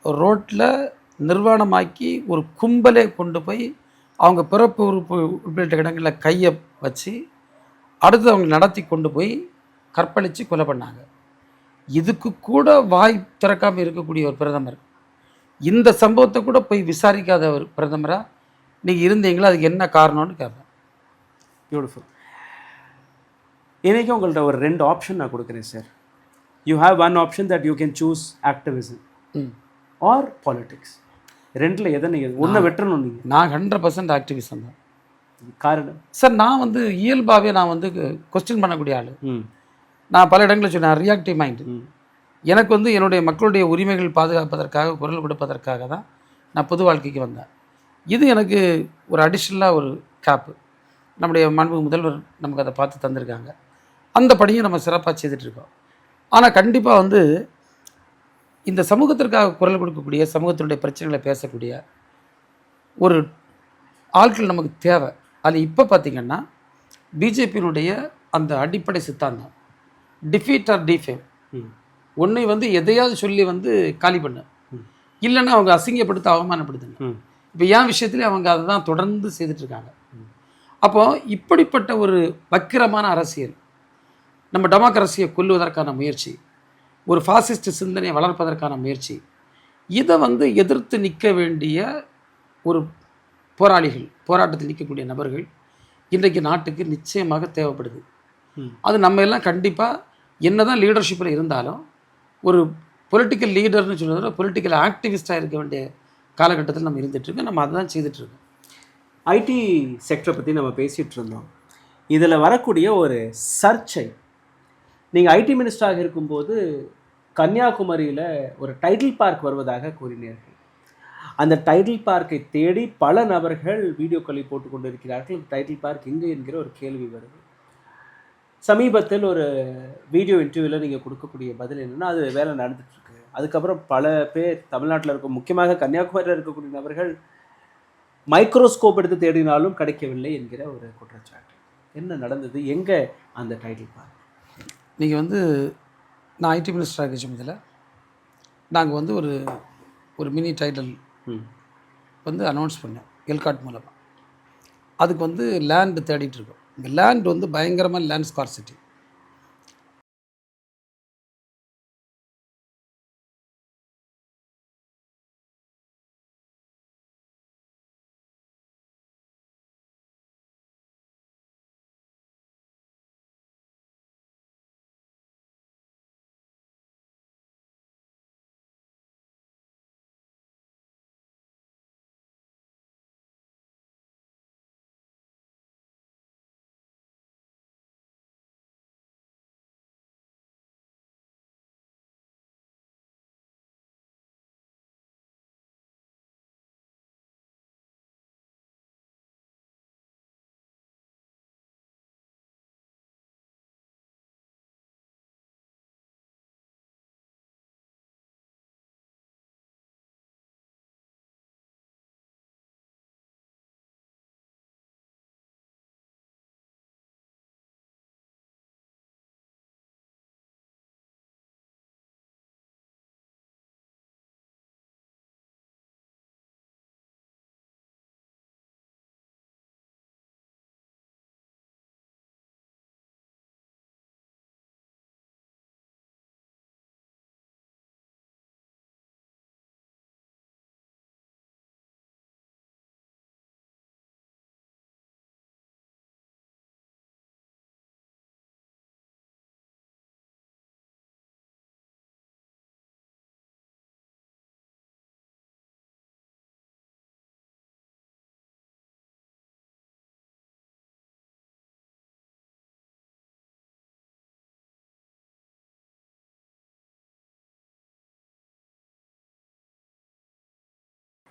ரோட்டில் நிர்வாணமாக்கி ஒரு கும்பலே கொண்டு போய் அவங்க பிறப்பு உறுப்பு உள்ளிட்ட இடங்களில் கையை வச்சு அடுத்து அவங்க நடத்தி கொண்டு போய் கற்பழித்து கொலை பண்ணாங்க. இதுக்கு கூட வாய் திறக்காமல் இருக்கக்கூடிய ஒரு பிரதமர், இந்த சம்பவத்தை கூட போய் விசாரிக்காத ஒரு பிரதமராக நீங்கள் இருந்தீங்களா? அதுக்கு என்ன காரணம்னு கேட்பேன். பியூட்டிஃபுல். இன்றைக்கி உங்கள்கிட்ட ஒரு 2 ஆப்ஷன் நான் கொடுக்குறேன் sir. You have one option that you can choose activism or politics. 2ல் எதை நீங்கள் ஒன்றை வெட்டணும்? நீங்கள் நான் 100% ஆக்டிவிசம் தான். காரணம் சார், நான் வந்து இயல்பாகவே நான் வந்து கொஸ்டின் பண்ணக்கூடிய ஆள். ம் நான் பல இடங்களில் சொன்னேன், ரியாக்டிவ் மைண்டு. ம் எனக்கு வந்து என்னுடைய மக்களுடைய உரிமைகள் பாதுகாப்பதற்காக, குரல் கொடுப்பதற்காக தான் நான் பொது வாழ்க்கைக்கு வந்தேன். இது எனக்கு ஒரு அடிஷ்னலாக ஒரு கேப்பு. நம்முடைய மாண்புமிகு முதல்வர் நமக்கு அதை பார்த்து தந்திருக்காங்க. அந்த பணியை நம்ம சிறப்பாக செய்துட்ருக்கோம். ஆனால் கண்டிப்பாக வந்து இந்த சமூகத்திற்காக குரல் கொடுக்கக்கூடிய, சமூகத்தினுடைய பிரச்சனைகளை பேசக்கூடிய ஒரு ஆட்கள் நமக்கு தேவை. அது இப்போ பார்த்திங்கன்னா பிஜேபியினுடைய அந்த அடிப்படை சித்தாந்தம் டிஃபீட் ஆர் டிஃபேம். ஒன்றை வந்து எதையாவது சொல்லி வந்து காலி பண்ணு, இல்லைன்னா அவங்க அசிங்கப்படுத்த அவமானப்படுத்துங்க. இப்போ என் விஷயத்துலேயே அவங்க அதை தான் தொடர்ந்து செய்துட்ருக்காங்க. அப்போது இப்படிப்பட்ட ஒரு வக்கிரமான அரசியல், நம்ம டெமோக்ரஸியை கொல்லுவதற்கான முயற்சி, ஒரு ஃபாசிஸ்ட் சிந்தனையை வளர்ப்பதற்கான முயற்சி, இதை வந்து எதிர்த்து நிற்க வேண்டிய ஒரு போராளிகள், போராட்டத்தில் நிற்கக்கூடிய நபர்கள் இன்றைக்கு நாட்டுக்கு நிச்சயமாக தேவைப்படுது. அது நம்ம எல்லாம் கண்டிப்பாக என்ன தான் லீடர்ஷிப்பில் இருந்தாலும் ஒரு பொலிட்டிக்கல் லீடர்னு சொல்கிறத பொலிட்டிக்கல் ஆக்டிவிஸ்டாக இருக்க வேண்டிய காலகட்டத்தில் நம்ம இருந்துகிட்ருக்கோம். நம்ம அதை தான் செய்துட்ருக்கோம். ஐடி செக்டரை பற்றி நம்ம பேசிகிட்டு இருந்தோம். இதில் வரக்கூடிய ஒரு சர்ச்சை, நீங்கள் ஐடி மினிஸ்டராக இருக்கும்போது கன்னியாகுமரியில் ஒரு டைட்டில் பார்க் வருவதாக கூறினீர்கள். அந்த டைட்டில் பார்க்கை தேடி பல நபர்கள் வீடியோக்களை போட்டுக்கொண்டு இருக்கிறார்கள். டைட்டில் பார்க் எங்கே என்கிற ஒரு கேள்வி வருது. சமீபத்தில் ஒரு வீடியோ இன்டர்வியூவில் நீங்கள் கொடுக்கக்கூடிய பதில் என்னென்னா, அது வேலை நடந்துகிட்ருக்கு. அதுக்கப்புறம் பல பேர் தமிழ்நாட்டில் இருக்க, முக்கியமாக கன்னியாகுமரியில் இருக்கக்கூடிய நபர்கள் மைக்ரோஸ்கோப் எடுத்து தேடினாலும் கிடைக்கவில்லை என்கிற ஒரு குற்றச்சாட்டு. என்ன நடந்தது? எங்கே அந்த டைட்டில் பார்க்? நீங்கள் வந்து நான் ஐடி மினிஸ்டராக இருக்க சமயத்தில் நாங்கள் வந்து ஒரு மினி டைட்டில் வந்து அனௌன்ஸ் பண்ணேன் எல்காட் மூலமாக. அதுக்கு வந்து லேண்டு தேடிட்டுருக்கோம். இந்த லேண்ட் வந்து பயங்கரமாக லேண்ட் ஸ்கார்சிட்டி.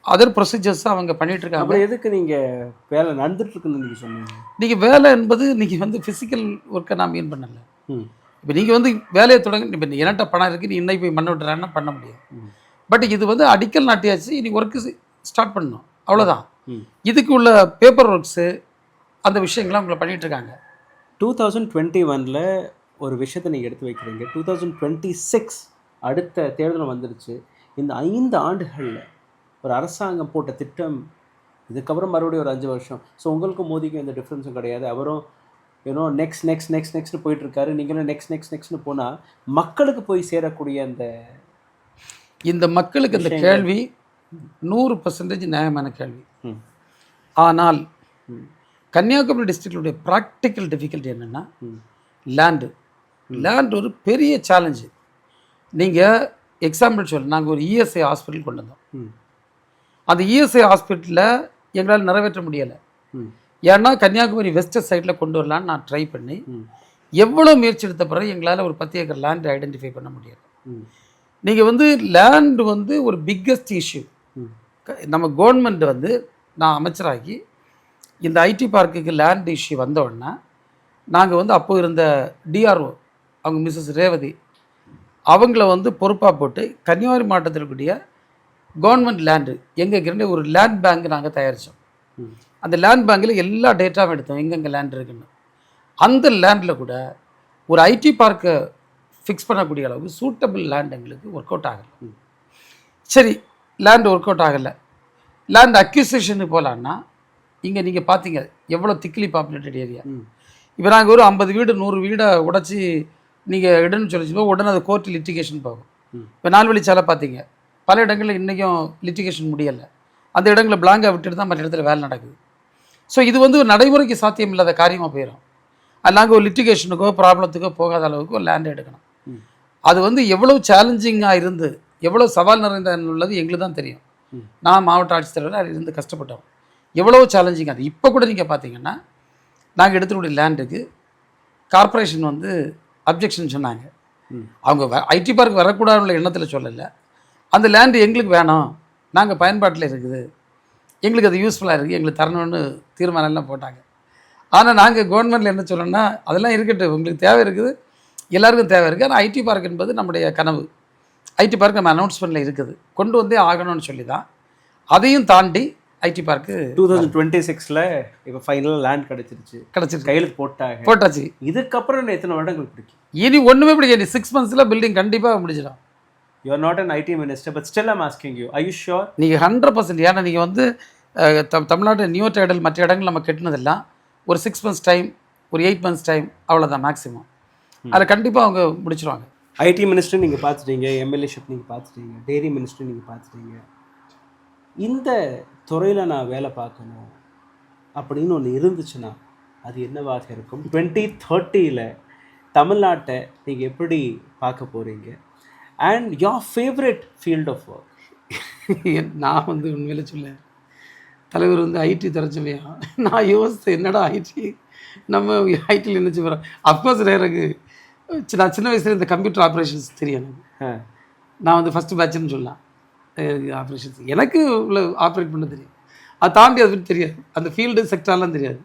அதர் ப்ரொசீஜர்ஸ் அவங்க பண்ணிட்டு இருக்காங்க. அப்புறம் எதுக்கு நீங்கள் வேலை நடந்துட்டு இருக்குன்னு நீங்கள் சொன்னீங்க? நீங்கள் வேலை என்பது நீங்கள் வந்து ஃபிசிக்கல் ஒர்க்கை நான் மீன் பண்ணல. ம் இப்போ நீங்கள் வந்து வேலையை தொடங்க, இப்போ என்கிட்ட பணம் இருக்குது, நீ இன்னைக்கு போய் மண்ணை விட்டுறான்னா பண்ண முடியாது. பட் இது வந்து அடிக்கல் நாட்டியாச்சு, இனி ஒர்க்கு ஸ்டார்ட் பண்ணணும், அவ்வளோதான். இதுக்கு உள்ள பேப்பர் ஒர்க்ஸு அந்த விஷயங்கள்லாம் உங்களை பண்ணிகிட்டு இருக்காங்க. 2021 ஒரு விஷயத்தை நீங்கள் எடுத்து வைக்கிறீங்க. 2026 அடுத்த தேர்தல் வந்துடுச்சு. இந்த 5 ஆண்டுகளில் ஒரு அரசாங்கம் போட்ட திட்டம், இதுக்கப்புறம் மறுபடியும் ஒரு 5 வருஷம். ஸோ உங்களுக்கும் மோதிக்கும் எந்த டிஃப்ரென்ஸும் கிடையாது. அவரும் ஏன்னோ நெக்ஸ்ட்னு போயிட்டுருக்காரு, நீங்களும் நெக்ஸ்ட்னு போனால் மக்களுக்கு போய் சேரக்கூடிய இந்த மக்களுக்கு அந்த கேள்வி 100% நியாயமான கேள்வி. ஆனால் கன்னியாகுமரி டிஸ்ட்ரிக்டுடைய ப்ராக்டிக்கல் டிஃபிகல்ட்டி என்னென்னா லேண்டு ஒரு பெரிய சேலஞ்சு. நீங்கள் எக்ஸாம்பிள் சொல்ல, நாங்கள் ஒரு இஎஸ்ஐ ஹாஸ்பிட்டல் கொண்டு வந்தோம். அந்த இஎஸ்ஐ ஹாஸ்பிட்டலில் எங்களால் நிறைவேற்ற முடியலை. ஏன்னா கன்னியாகுமரி வெஸ்ட் சைடில் கொண்டு வரலான்னு நான் ட்ரை பண்ணி எவ்வளோ முயற்சி எடுத்த பிறகு எங்களால் ஒரு 10 ஏக்கர் லேண்ட் ஐடென்டிஃபை பண்ண முடியாது. நீங்கள் வந்து லேண்டு வந்து ஒரு பிக்கஸ்ட் இஷ்யூ. நம்ம கவர்மெண்ட் வந்து நான் அமைச்சராகி இந்த ஐடி பார்க்குக்கு லேண்ட் இஷ்யூ வந்தோடனே நாங்கள் வந்து அப்போ இருந்த டிஆர்ஓ அவங்க மிஸ்ஸஸ் ரேவதி அவங்கள வந்து பொறுப்பாக போட்டு கன்னியாகுமரி மாவட்டத்தில் இருக்கக்கூடிய கவர்மெண்ட் லேண்டு எங்கே ஒரு லேண்ட் பேங்க் நாங்கள் தயாரித்தோம். அந்த லேண்ட் பேங்கில் எல்லா டேட்டாவும் எடுத்தோம், எங்கெங்கே லேண்ட் இருக்குன்னு. அந்த லேண்டில் கூட ஒரு ஐடி பார்க்கை ஃபிக்ஸ் பண்ணக்கூடிய அளவுக்கு சூட்டபிள் லேண்ட் எங்களுக்கு ஒர்க் அவுட் ஆகலை. சரி, லேண்ட் ஒர்க் அவுட் ஆகலை, லேண்ட் அக்யூசிஷனுக்கு போகலான்னா இங்கே நீங்கள் பார்த்தீங்க எவ்வளோ திக்லி பாப்புலேட்டட் ஏரியா. இப்போ நாங்கள் ஒரு 50 வீடு 100 வீடை உடச்சி நீங்கள் இடன்னு சொல்லிச்சுப்போ உடனே அது கோர்ட்டு லிட்டிகேஷன் போகும். இப்போ 4 வழிச்சாலை பார்த்தீங்க, பல இடங்களில் இன்றைக்கும் லிட்டிகேஷன் முடியலை. அந்த இடங்களை பிளாங்காக விட்டுட்டு தான் மற்ற இடத்துல வேலை நடக்குது. ஸோ இது வந்து ஒரு நடைமுறைக்கு சாத்தியம் இல்லாத காரியமாக போயிடும். அது நாங்கள் ஒரு லிட்டிகேஷனுக்கோ ப்ராப்ளத்துக்கோ போகாத அளவுக்கு ஒரு லேண்ட் எடுக்கணும். அது வந்து எவ்வளோ சேலஞ்சிங்காக இருந்து எவ்வளோ சவால் நிறைந்த உள்ளது எங்களுக்கு தான் தெரியும். நான் மாவட்ட ஆட்சித்தலைவர் அது இருந்து கஷ்டப்பட்டோம். எவ்வளோ சேலஞ்சிங் அது. இப்போ கூட நீங்கள் பார்த்தீங்கன்னா நாங்கள் எடுத்துக்கூடிய லேண்டுக்கு கார்ப்பரேஷன் வந்து அப்ஜெக்ஷன் சொன்னாங்க. அவங்க ஐடி பார்க் வரக்கூடாதுன்ற எண்ணத்தில் சொல்லலை, அந்த லேண்டு எங்களுக்கு வேணும், நாங்கள் பயன்பாட்டில் இருக்குது, எங்களுக்கு அது யூஸ்ஃபுல்லாக இருக்குது, எங்களுக்கு தரணும்னு தீர்மானம்லாம் போட்டாங்க. ஆனால் நாங்கள் கவர்மெண்ட்டில் என்ன சொல்லணும்னா அதெல்லாம் இருக்கட்டும், உங்களுக்கு தேவை இருக்குது, எல்லாருக்கும் தேவை இருக்குது. ஆனால் ஐடி பார்க் என்பது நம்முடைய கனவு. ஐடி பார்க் நம்ம அனௌன்ஸ்மெண்ட்டில் இருக்குது, கொண்டு வந்தே ஆகணும்னு சொல்லி தான் அதையும் தாண்டி ஐடி பார்க்கு 2026 இப்போ ஃபைனலாக லேண்ட் கிடச்சிருச்சு, கையில் போட்டாச்சு. இதுக்கப்புறம் எத்தனை வருடங்கள் பிடிக்கும்? இனி ஒன்றுமே பிடிக்காது. 6 months பில்டிங் கண்டிப்பாக முடிச்சிடும். You are not an IT minister, but still I'm asking you, are you sure? நீங்கள் 100%. ஏன்னா நீங்கள் வந்து தமிழ்நாட்டு நியூ டைடல் மற்ற இடங்கள் நம்ம கட்டினதெல்லாம் ஒரு 6 months டைம், ஒரு 8 months டைம், அவ்வளோதான் மேக்ஸிமம். அதில் கண்டிப்பாக அவங்க முடிச்சிருவாங்க. ஐடி மினிஸ்டர் நீங்கள் பார்த்துட்டீங்க, எம்எல்ஏஷிப் நீங்கள் பார்த்துட்டீங்க, டெய்ரி மினிஸ்டர் நீங்கள் பார்த்துட்டீங்க. இந்த துறையில் நான் வேலை பார்க்கணும் அப்படின்னு ஒன்று இருந்துச்சுன்னா அது என்னவாக இருக்கும்? 2030 தமிழ்நாட்டை நீங்கள் எப்படி பார்க்க போகிறீங்க? And your favourite field of work? நான் வந்து உண்மையில சொல்ல, தலைவர் வந்து ஐடி தரச்சவையா, நான் யோசித்தேன் என்னடா ஐடி, நம்ம ஐடியில் நினச்சி போகிறோம். அஃப்கோர்ஸ் எனக்கு நான் சின்ன வயசுல இந்த கம்ப்யூட்டர் ஆப்ரேஷன்ஸ் தெரியும். எனக்கு நான் வந்து ஃபஸ்ட்டு பேட்சுன்னு சொல்லலாம். ஆப்ரேஷன்ஸ் எனக்கு உள்ள ஆப்ரேட் பண்ண தெரியும், அதை தாண்டி அது பற்றி தெரியாது, அந்த ஃபீல்டு செக்டார்லாம் தெரியாது.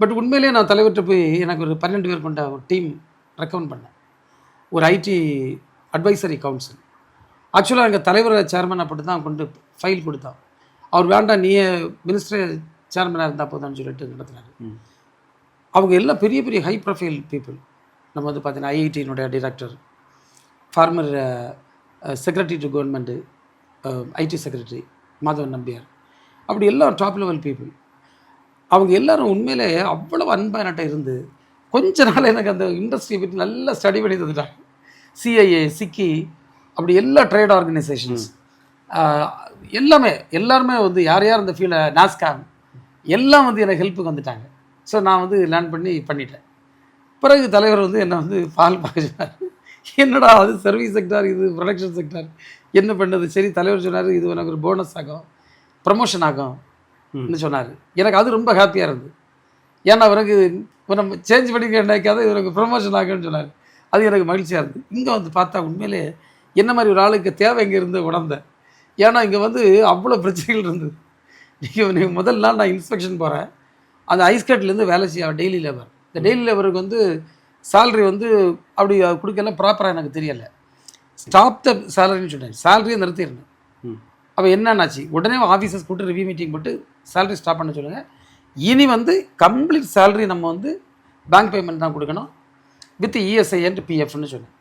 பட் உண்மையிலேயே நான் தலைவர்கிட்ட போய் எனக்கு ஒரு 12 பேர் கொண்ட ஒரு டீம் ரெக்கமெண்ட் பண்ணேன், ஒரு ஐடி அட்வைசரி கவுன்சில். ஆக்சுவலாக எங்கள் தலைவர் சேர்மன் அப்படி தான் கொண்டு ஃபைல் கொடுத்தான். அவர் வேண்டாம், நீயே மினிஸ்டர் சேர்மனாக இருந்தால் போதான்னு சொல்லிட்டு நடத்தினார். அவங்க எல்லாம் பெரிய பெரிய ஹை ப்ரொஃபைல் பீப்புள். நம்ம வந்து பார்த்தீங்கன்னா ஐஐடியினுடைய director, former secretary to government, IT secretary Madhavan Nambiar, அப்படி எல்லாம் டாப் லெவல் பீப்புள். அவங்க எல்லோரும் உண்மையிலே அவ்வளோ அன்பானட்ட இருந்து கொஞ்ச நாள் எனக்கு அந்த இண்டஸ்ட்ரியை பற்றி நல்லா ஸ்டடி பண்ணி தந்துட்டாங்க. சிஐஏ, சிக்கி, அப்படி எல்லா ட்ரேட் ஆர்கனைசேஷன்ஸ் எல்லாருமே வந்து யார் யார் இந்த ஃபீல்டை, நாஸ்காம் எல்லாம் வந்து எனக்கு ஹெல்ப்புக்கு வந்துட்டாங்க. ஸோ நான் வந்து லேர்ன் பண்ணிட்டேன். பிறகு தலைவர் வந்து என்னை வந்து பால் பார்க்க சொன்னார். என்னடா அது சர்வீஸ் செக்டார், இது ப்ரொடக்ஷன் செக்டார், என்ன பண்ணது? சரி, தலைவர் சொன்னார் இது எனக்கு ஒரு போனஸ் ஆகும், ப்ரமோஷன் ஆகும்னு சொன்னார். எனக்கு அது ரொம்ப ஹாப்பியாக இருந்தது. ஏன்னா பிறகு இப்போ நம்ம சேஞ்ச் பண்ணிக்க நினைக்காத இது எனக்கு ப்ரமோஷன் ஆகும்னு சொன்னார். அது எனக்கு மகிழ்ச்சியாக இருந்தது. இங்கே வந்து பார்த்தா உண்மையிலே என்ன மாதிரி ஒரு ஆளுக்கு தேவை இங்கே இருந்து உணர்ந்தேன். ஏன்னா இங்கே வந்து அவ்வளோ பிரச்சனைகள் இருந்தது. நீங்கள் முதல் நாள் நான் இன்ஸ்பெக்ஷன் போகிறேன், அந்த ஐஸ்கட்லேருந்து வேலை செய்ய டெய்லி லேபர். இந்த டெய்லி லேபருக்கு வந்து சேலரி வந்து அப்படி கொடுக்கல, ப்ராப்பராக எனக்கு தெரியலை. ஸ்டாப் த சேலரின்னு சொன்னேன், சேலரியை நிறுத்திடணும். அப்போ என்னன்னாச்சு, உடனே ஆஃபீஸர்ஸ் கூப்பிட்டு ரிவ்யூ மீட்டிங் போட்டு சேலரி ஸ்டாப் பண்ண சொல்லுங்கள். இனி வந்து கம்ப்ளீட் சேலரி நம்ம வந்து பேங்க் பேமெண்ட் தான் கொடுக்கணும் வித் இஎஸ்ஐ அண்ட் பிஎஃப்னு சொன்னேன்.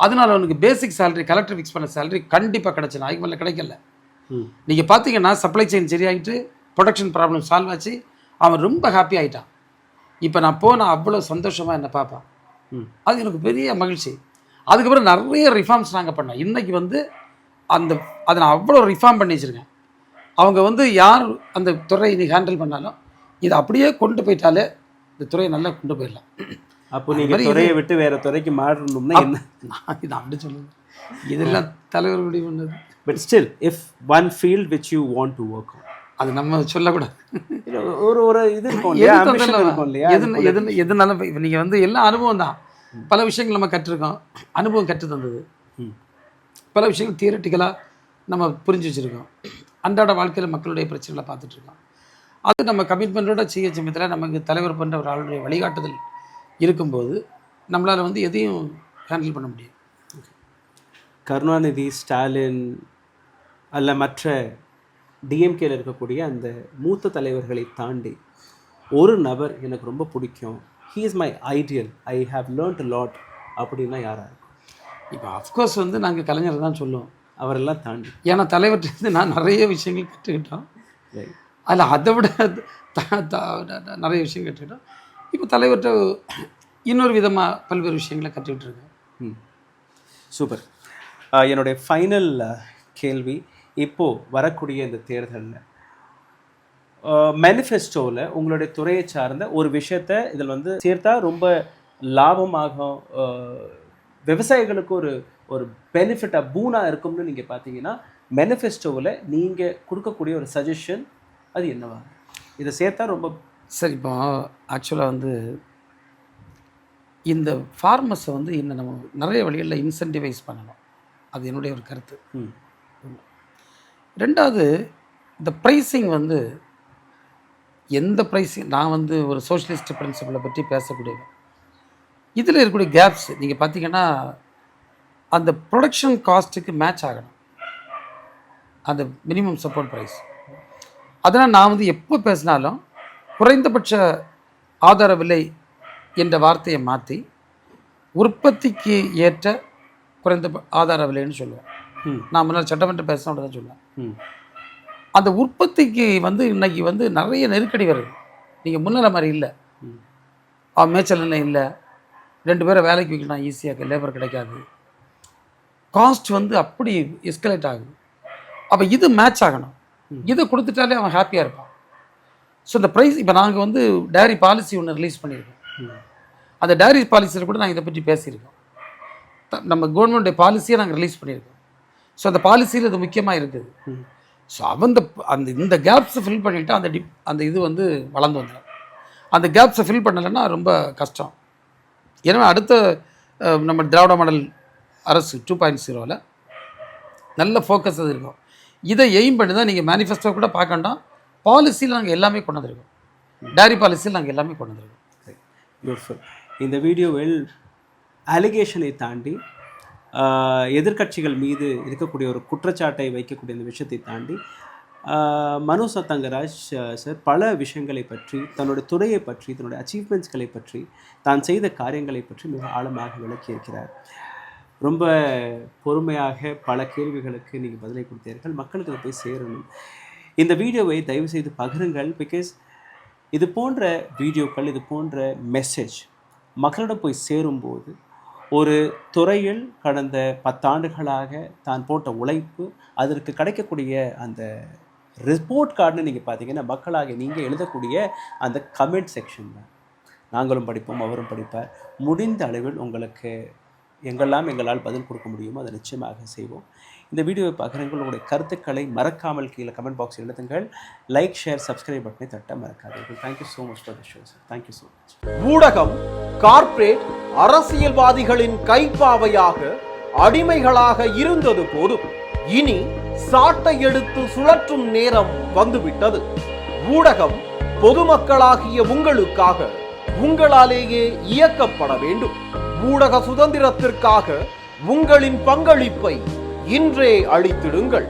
அதனால் அவனுக்கு பேசிக் சேலரி கலெக்டர் ஃபிக்ஸ் பண்ண சேலரி கண்டிப்பாக கிடச்சிடும். அதுக்கு மேலே கிடைக்கல. நீங்கள் பார்த்தீங்கன்னா சப்ளை செயின் சரியாகிட்டு ப்ரொடக்ஷன் ப்ராப்ளம் சால்வ் ஆச்சு. அவன் ரொம்ப ஹாப்பி ஆகிட்டான். இப்போ நான் போனால் அவ்வளோ சந்தோஷமாக என்னை பார்ப்பான். அது எனக்கு பெரிய மகிழ்ச்சி. அதுக்கப்புறம் நிறைய ரிஃபார்ம்ஸ் நாங்கள் பண்ணோம். இன்றைக்கி வந்து அதை நான் அவ்வளோ ரிஃபார்ம் பண்ணி வச்சுருக்கேன். அவங்க வந்து யார் அந்த துறையை இன்றைக்கி ஹேண்டில் பண்ணாலும் இதை அப்படியே கொண்டு போயிட்டாலே இந்த துறையை நல்லா கொண்டு போயிடலாம். அப்போ நீங்கள் துறையை விட்டு வேறு துறைக்கு மாறணும்னா என்ன? நான் இதை அப்படி சொல்லுவேன், இதெல்லாம் தலைவர் முடிவு பண்ணது. But still if one field which you want to work on, அது நம்ம சொல்லக்கூடாது. ஒரு இது இருக்கும் இல்லையா, எதுனாலும் நீங்கள் வந்து எல்லாம் அனுபவம் தான். பல விஷயங்கள் நம்ம கற்றுருக்கோம், அனுபவம் கற்று தந்தது. பல விஷயங்கள் தியரட்டிக்கலாக நம்ம புரிஞ்சு வச்சுருக்கோம். அன்றாட வாழ்க்கையில் மக்களுடைய பிரச்சனைகளை பார்த்துட்ருக்கோம். அது நம்ம கமிட்மெண்ட்டோட செய்ய சமயத்தில் நமக்கு தலைவர் பண்ணுற ஒரு ஆளுடைய வழிகாட்டுதல் இருக்கும்போது நம்மளால் வந்து எதையும் ஹேண்டில் பண்ண முடியும். கருணாநிதி, ஸ்டாலின் அல்ல மற்ற டிஎம்கேல இருக்கக்கூடிய அந்த மூத்த தலைவர்களை தாண்டி ஒரு நபர் எனக்கு ரொம்ப பிடிக்கும், he is my ideal, I have learnt a lot அப்படின்னா யாராக இருக்கும்? இப்போ அஃப்கோர்ஸ் வந்து நாங்கள் கலைஞர் தான் சொல்லுவோம். அவரெல்லாம் தாண்டி ஏன்னா தலைவர்கிட்ட நான் நிறைய விஷயங்கள் கற்றுக்கிட்டோம். அதில் அதை விட நிறைய விஷயம் கற்றுக்கிட்டோம். இப்போ தலைவர்கிட்ட இன்னொரு விதமாக பல்வேறு விஷயங்களை கற்றுக்கிட்டு இருக்கேன். சூப்பர். என்னுடைய ஃபைனல் கேள்வி, இப்போது வரக்கூடிய இந்த தேர்தலில் மேனிஃபெஸ்டோவில் உங்களுடைய துறையை சார்ந்த ஒரு விஷயத்தை இதில் வந்து சேர்த்தா ரொம்ப லாபமாகும், விவசாயிகளுக்கு ஒரு ஒரு பெனிஃபிட்டாக பூனாக இருக்கும்னு நீங்கள் பார்த்தீங்கன்னா மேனிஃபெஸ்டோவில் நீங்கள் கொடுக்கக்கூடிய ஒரு சஜஷன் அது என்னவா? இதை சேர்த்தா ரொம்ப சரி. இப்போ ஆக்சுவலாக வந்து இந்த ஃபார்மர்ஸை வந்து இன்னும் நம்ம நிறைய வழிகளில் இன்சென்டிவைஸ் பண்ணணும். அது என்னுடைய ஒரு கருத்து. ரெண்டாவது, இந்த ப்ரைஸிங் வந்து எந்த ப்ரைஸிங், நான் வந்து ஒரு சோஷியலிஸ்ட் பிரின்சிபலை பற்றி பேசக்கூடியவன். இதில் இருக்கக்கூடிய கேப்ஸ் நீங்கள் பார்த்தீங்கன்னா அந்த ப்ரொடக்ஷன் காஸ்ட்டுக்கு மேட்ச் ஆகணும் அந்த மினிமம் சப்போர்ட் ப்ரைஸ். அதனால் நான் வந்து எப்போ பேசினாலும் குறைந்தபட்ச ஆதார விலை என்ற வார்த்தையை மாற்றி உற்பத்திக்கு ஏற்ற குறைந்த ஆதார விலைன்னு சொல்லுவேன். நான் முன்னாடி சட்டமன்ற பேசினோட தான் சொல்லுவேன். அந்த உற்பத்திக்கு வந்து இன்னைக்கு வந்து நிறைய நெருக்கடி வருது. நீங்கள் முன்னிற மாதிரி இல்லை, மேய்ச்சல் நிலையம் இல்லை, 2 பேரை வேலைக்கு வைக்கணும், ஈஸியாக லேபர் கிடைக்காது, காஸ்ட் வந்து அப்படி எஸ்கலேட் ஆகுது. அப்போ இது மேட்ச் ஆகணும். இதை கொடுத்துட்டாலே அவன் ஹாப்பியாக இருப்பான். ஸோ இந்த ப்ரைஸ், இப்போ நாங்கள் வந்து டேரி பாலிசி ஒன்று ரிலீஸ் பண்ணியிருக்கோம். அந்த டேரி பாலிசியில் கூட நாங்கள் இதை பற்றி பேசியிருக்கோம். நம்ம கவர்மெண்ட்டுடைய பாலிசியை நாங்கள் ரிலீஸ் பண்ணியிருக்கோம். ஸோ அந்த பாலிசியில் இது முக்கியமாக இருக்குது. ஸோ அந்த இந்த கேப்ஸை ஃபில் பண்ணிவிட்டு அந்த இது வந்து வளர்ந்து வந்துடும். அந்த கேப்ஸை ஃபில் பண்ணலைன்னா ரொம்ப கஷ்டம். ஏன்னா அடுத்த நம்ம திராவிட மாடல் அரசு 2.0வில் நல்ல ஃபோக்கஸ் அது இருக்கும். இதை எய்ம் பண்ணி தான் நீங்கள் மேனிஃபெஸ்டோ கூட பார்க்கணும். பாலிசியில் நாங்கள் எல்லாமே கொண்டு வந்திருக்கோம். டேரி பாலிசியில் நாங்கள் எல்லாமே கொண்டு வந்திருக்கோம். பியூட்டிஃபுல். இந்த வீடியோவில் அலிகேஷனை தாண்டி எதிர்க்கட்சிகள் மீது இருக்கக்கூடிய ஒரு குற்றச்சாட்டை வைக்கக்கூடிய இந்த விஷயத்தை தாண்டி மனோ தங்கராஜ் சார் பல விஷயங்களை பற்றி, தன்னுடைய துறையை பற்றி, தன்னுடைய அச்சீவ்மெண்ட்ஸ்களை பற்றி, தான் செய்த காரியங்களை பற்றி மிக ஆழமாக விளக்கியிருக்கிறார். ரொம்ப பொறுமையாக பல கேள்விகளுக்கு நீங்கள் பதிலை கொடுத்தீர்கள். மக்களுக்கு அதை போய் சேரணும். இந்த வீடியோவை தயவு செய்து பகிருங்கள். பிகாஸ் இது போன்ற வீடியோக்கள், இது போன்ற மெசேஜ் மக்களிடம் போய் சேரும்போது ஒரு துறையில் கடந்த 10 ஆண்டுகளாக தான் போட்ட உழைப்பு, அதற்கு கிடைக்கக்கூடிய அந்த ரிப்போர்ட் கார்டுன்னு நீங்கள் பார்த்தீங்கன்னா மக்களாக நீங்கள் எழுதக்கூடிய அந்த கமெண்ட் செக்ஷன் தான். நாங்களும் படிப்போம், அவரும் படிப்பார். முடிந்த அளவில் உங்களுக்கு எங்களால் பதில் கொடுக்க முடியுமோ அதை நிச்சயமாக செய்வோம். இந்த வீடியோவை பகிருங்கள். உங்களுடைய கருத்துக்களை மறக்காமல் கீழே கமெண்ட் பாக்ஸில் எழுதுங்கள். லைக், ஷேர், சப்ஸ்கிரைப் பட்டனை தட்ட மறக்காதீர்கள். Thank you so much for the show sir. Thank you so much. ஊடகம் கார்ப்பரேட் அரசியல்வாதிகளின் கைப்பாவையாக, அடிமைகளாக இருந்தது போதும். இனி சாட்டை எடுத்து சுழற்றும் நேரம் வந்துவிட்டது. ஊடகம் பொதுமக்களாகிய உங்களுக்காக, உங்களாலேயே இயக்கப்பட வேண்டும். ஊடக சுதந்திரத்திற்காக உங்களின் பங்களிப்பை இன்றே அளித்திடுங்கள்.